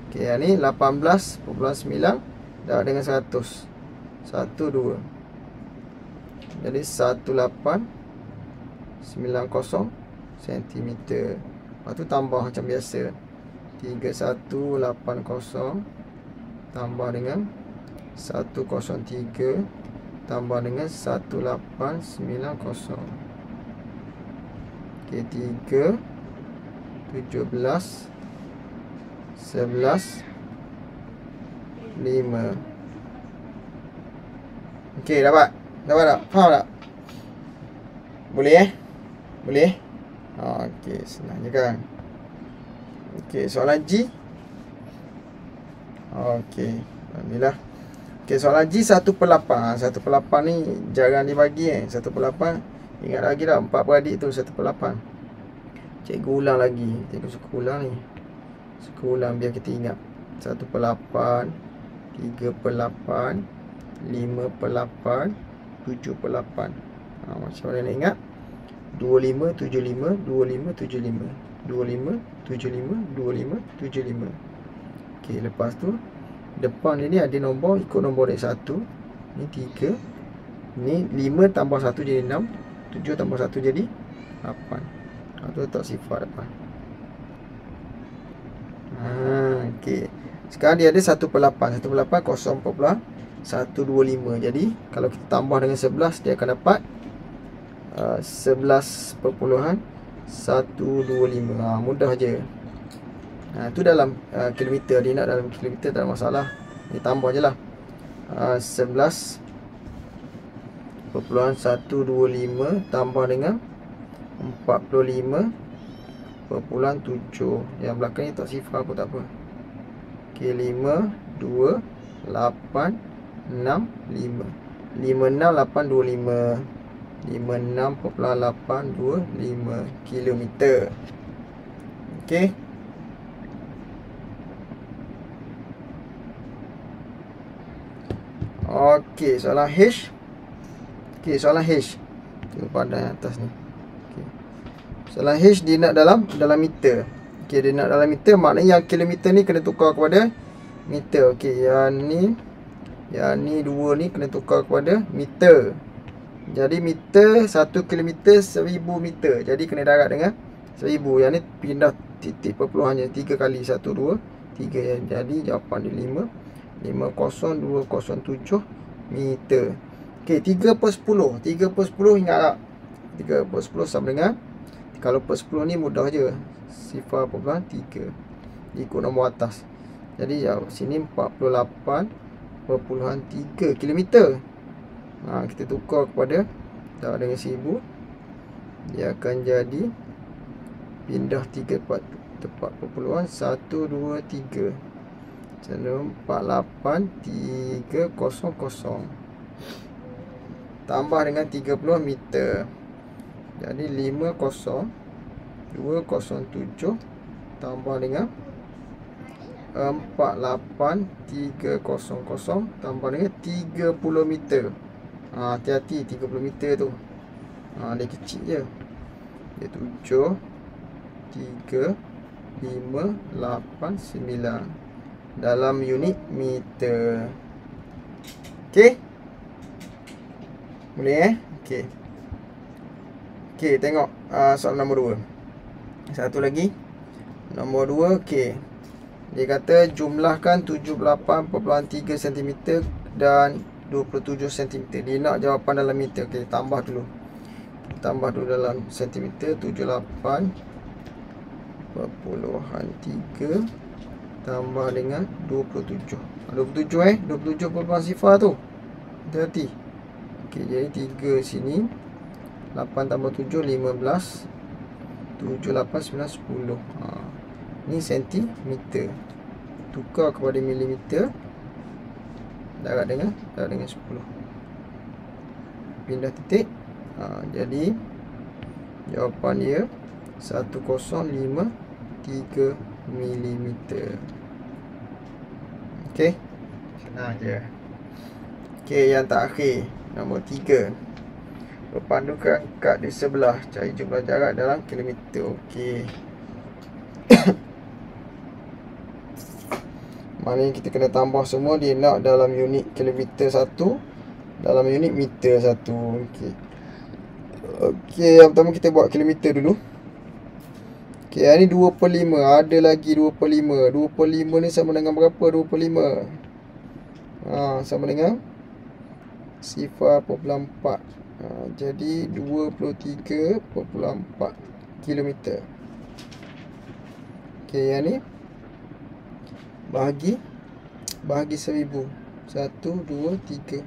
Okey, yang ni 18.9 darab dengan 100. 12. Jadi 1890 sentimeter. Lepas tu tambah macam biasa. 3180 tambah dengan 103 tambah dengan 1890. Okey, 3 17 11 5. Okey, dapat? Dapat tak? Faham tak? Boleh Boleh? Okey, senang je kan? Okey, soalan G. Okey, alhamdulillah. Okey, soalan G 1/8. 1/8 ni jarang dibagi 1/8. Ingat lagi dah 4 beradik tu 1/8. Cikgu ulang lagi. Cikgu suka ulang ni. Suka ulang biar kita ingat. 1/8, 3/8, 5/8, 7/8. Macam mana nak ingat? 25, 75, 25, 75, 25, 75, 25, 75. Okey, lepas tu depan ni ada nombor, ikut nombor dari 1. Ni 3. Ni 5 tambah 1 jadi 6. 7 tambah 1 jadi 8. Tu letak sifar depan. Okey. Sekarang dia ada 1/8. 1/8 0.125. Jadi kalau kita tambah dengan 11 dia akan dapat 11.125. Mudah je. Tu dalam kilometer. Dia nak dalam kilometer tak ada masalah. Ni tambah je lah. 11.125 tambah dengan 45.7. Yang belakang ni tak sifar pun tak apa. Okey, 5 2 8 6 5. 56.825. 56.825 kilometer. Okey. Okey, soalan H. Okey, soalan H. Tu pada atas ni. Okey. Soalan H dia nak dalam meter. Okey, dia nak dalam meter, maknanya yang kilometer ni kena tukar kepada meter. Okey, yang ni 2 ni kena tukar kepada meter. Jadi meter 1 kilometer 1000 meter. Jadi kena darab dengan 1000. Yang ni pindah titik perpuluhannya 3 kali 1 2 3. Jadi jawapan dia 5.207 meter. Okey, 3/10. 3/10 ingat tak? 3/10 sama dengan, kalau per 10 ni mudah je, 0.3 ikut nombor atas. Jadi sini 48.3 kilometer. Kita tukar kepada darab dengan 1000, dia akan jadi pindah 3 tepat perpuluhan 123. Jadi 48.300 tambah dengan 30 meter. Jadi 50.207 tambah dengan 48.300 tambah dengan 30 meter. Hati-hati 30 meter tu. Dia kecil je. Dia 7, 3, 5, 8, 9 dalam unit meter. Okey? Boleh Okey. Okey, tengok soalan nombor 2. Satu lagi. Nombor 2, okey. Dia kata jumlahkan 78.3 cm dan 27 cm. Dia nak jawapan dalam meter. Okey, tambah dulu. Tambah dulu dalam sentimeter. 78.3 tambah dengan 27. 27 27.0 tu. Hati-hati. Okey, jadi 3 sini. 8 tambah 7 15. 7 8 9 10. Ni sentimeter. Tukar kepada milimeter. Darab dengan 10. Pindah titik. Jadi jawapan dia 1053 milimeter. Okey. Senang je. Okey, yang terakhir, nombor 3. Berpandukan kad di sebelah, cari jumlah jarak dalam kilometer. Okey. Maknanya kita kena tambah semua. Dia nak dalam unit kilometer 1, dalam unit meter 1. Okey. Okey, yang pertama kita buat kilometer dulu. Okey, yang ni 2/5. Ada lagi 2/5. 2/5 ni sama dengan berapa? 2/5 sama dengan 0.4. Jadi 23.4 kilometer. Okey, yang ni bahagi 1000. 1, 2, 3.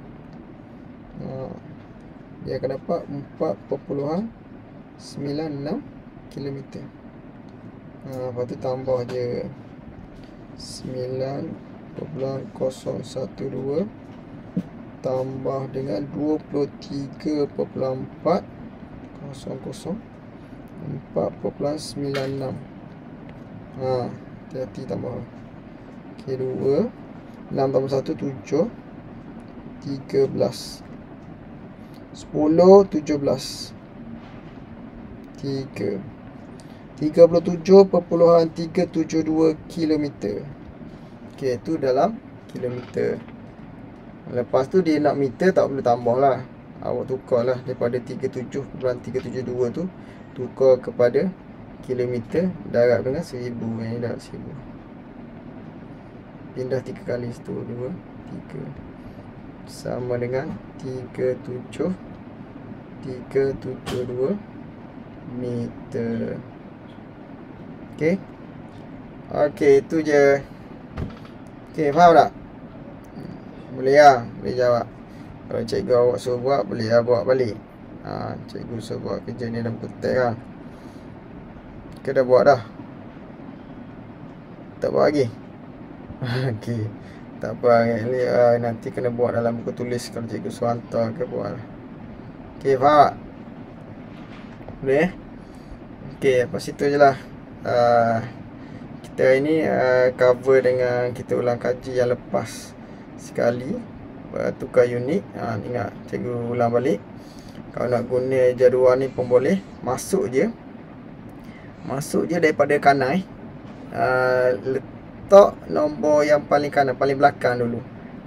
Dia akan dapat 4.96 kilometer. Lepas tu tambah je 9.012 tambah dengan 23.400 4.96. Hati-hati tambah. Okey, 2 6 tambah 1 7 13 10 17 3 37.372 kilometer. Okey, tu dalam kilometer. Lepas tu dia nak meter, tak perlu tambah lah. Awak tukar lah daripada 37.372 tu, tukar kepada kilometer, darab dengan 1000. Yang ni darab 1000. Pindah 3 kali situ. 2, 3 sama dengan 372 meter. Okey. Okey, itu je. Okey, faham tak? Boleh lah, boleh jawab. Kalau cikgu awak suruh buat, boleh lah buat balik. Cikgu suruh buat kerja ni dalam kotak lah. Kita dah buat dah. Tak buat lagi? Okey, tak apa. Nanti kena buat dalam buku tulis. Kalau cikgu suruh hantar ke, buat lah. Okey, faham tak? Boleh? Okey, lepas itu je lah. Kita ini cover dengan kita ulang kaji yang lepas sekali. Tukar unit. Ingat, cikgu ulang balik. Kalau nak guna jadual ni pun boleh. Masuk je daripada kanan. Letak nombor yang paling kanan, paling belakang dulu.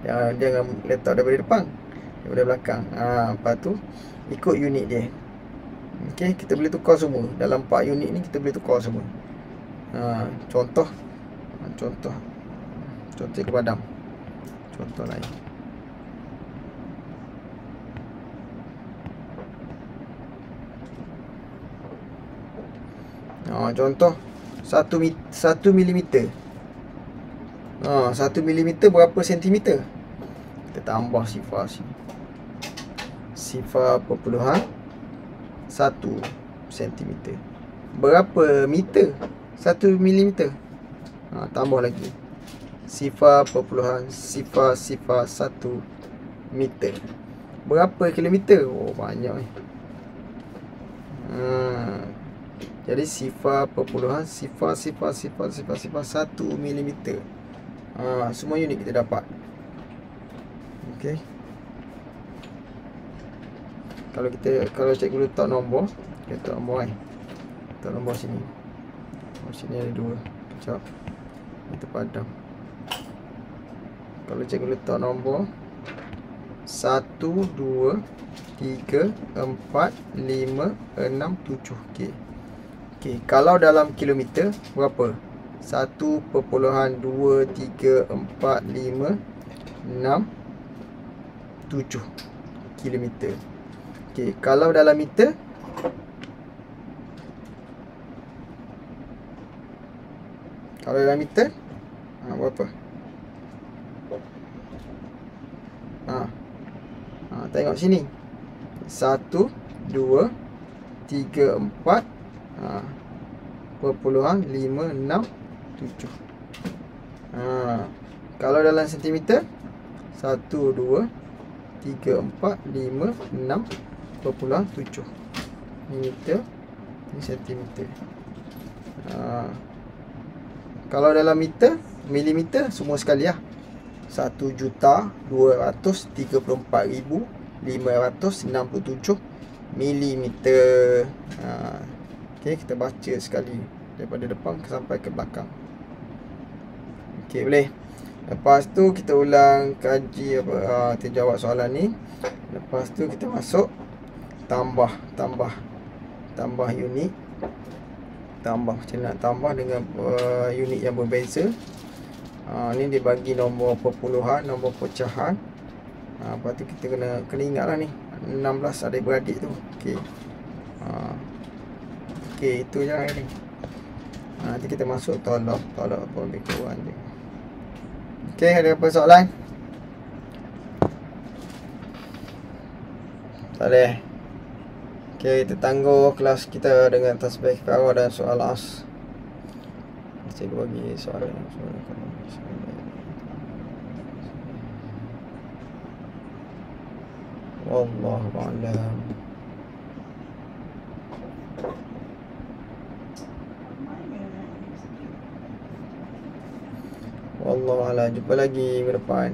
Jangan letak daripada depan, daripada belakang. Lepas tu ikut unit dia. Okey, kita boleh tukar semua. Dalam 4 unit ni kita boleh tukar semua. Contoh cikgu padam. Contoh lain. Contoh 1 milimeter. 1 milimeter berapa sentimeter? Kita tambah sifar sini. Sifar perpuluhan 1 sentimeter. Berapa meter? 1 milimeter. Tambah lagi. Sifar perpuluhan sifar 1 meter. Berapa kilometer? Oh, banyak ni. Jadi sifar perpuluhan sifar 1 milimeter. Semua unit kita dapat. Okey. Kalau cikgu letak nombor, kita letak nombor letak nombor sini. Sini ada 2. Sekejap. Kita padam. Kalau cikgu letak nombor 1, 2, 3, 4, 5, 6, 7. Okey, kalau dalam kilometer berapa? 1.2, 3, 4, 5, 6, 7 kilometer. Okey, kalau dalam meter berapa? Tengok sini. 1, 2, 3, 4, 0.5, 6, 7. Kalau dalam sentimeter 1, 2, 3, 4, 5, 6.7. Ini meter, ini sentimeter. Kalau dalam meter, milimeter semua sekali lah. 1.234.567 milimeter. Okey, kita baca sekali daripada depan sampai ke belakang. Okey, boleh. Lepas tu kita ulang kaji kita jawab soalan ni. Lepas tu kita masuk tambah unit. Tambah macam nak tambah dengan unit yang berbeza. Ni dia bagi nombor perpuluhan, nombor pecahan. Lepas tu kita kena ingatlah ni 16 adik-beradik tu. Okey. Okey, itu je ni. Nanti kita masuk tolak pembesaran dia. Okey, ada apa soalan? Tak ada. Okey, kita tangguh kelas kita dengan tasbih kifayah dan soal as. Cikgu bagi soalan. Wallahu a'lam. Wallahu a'lam. Jumpa lagi minggu depan.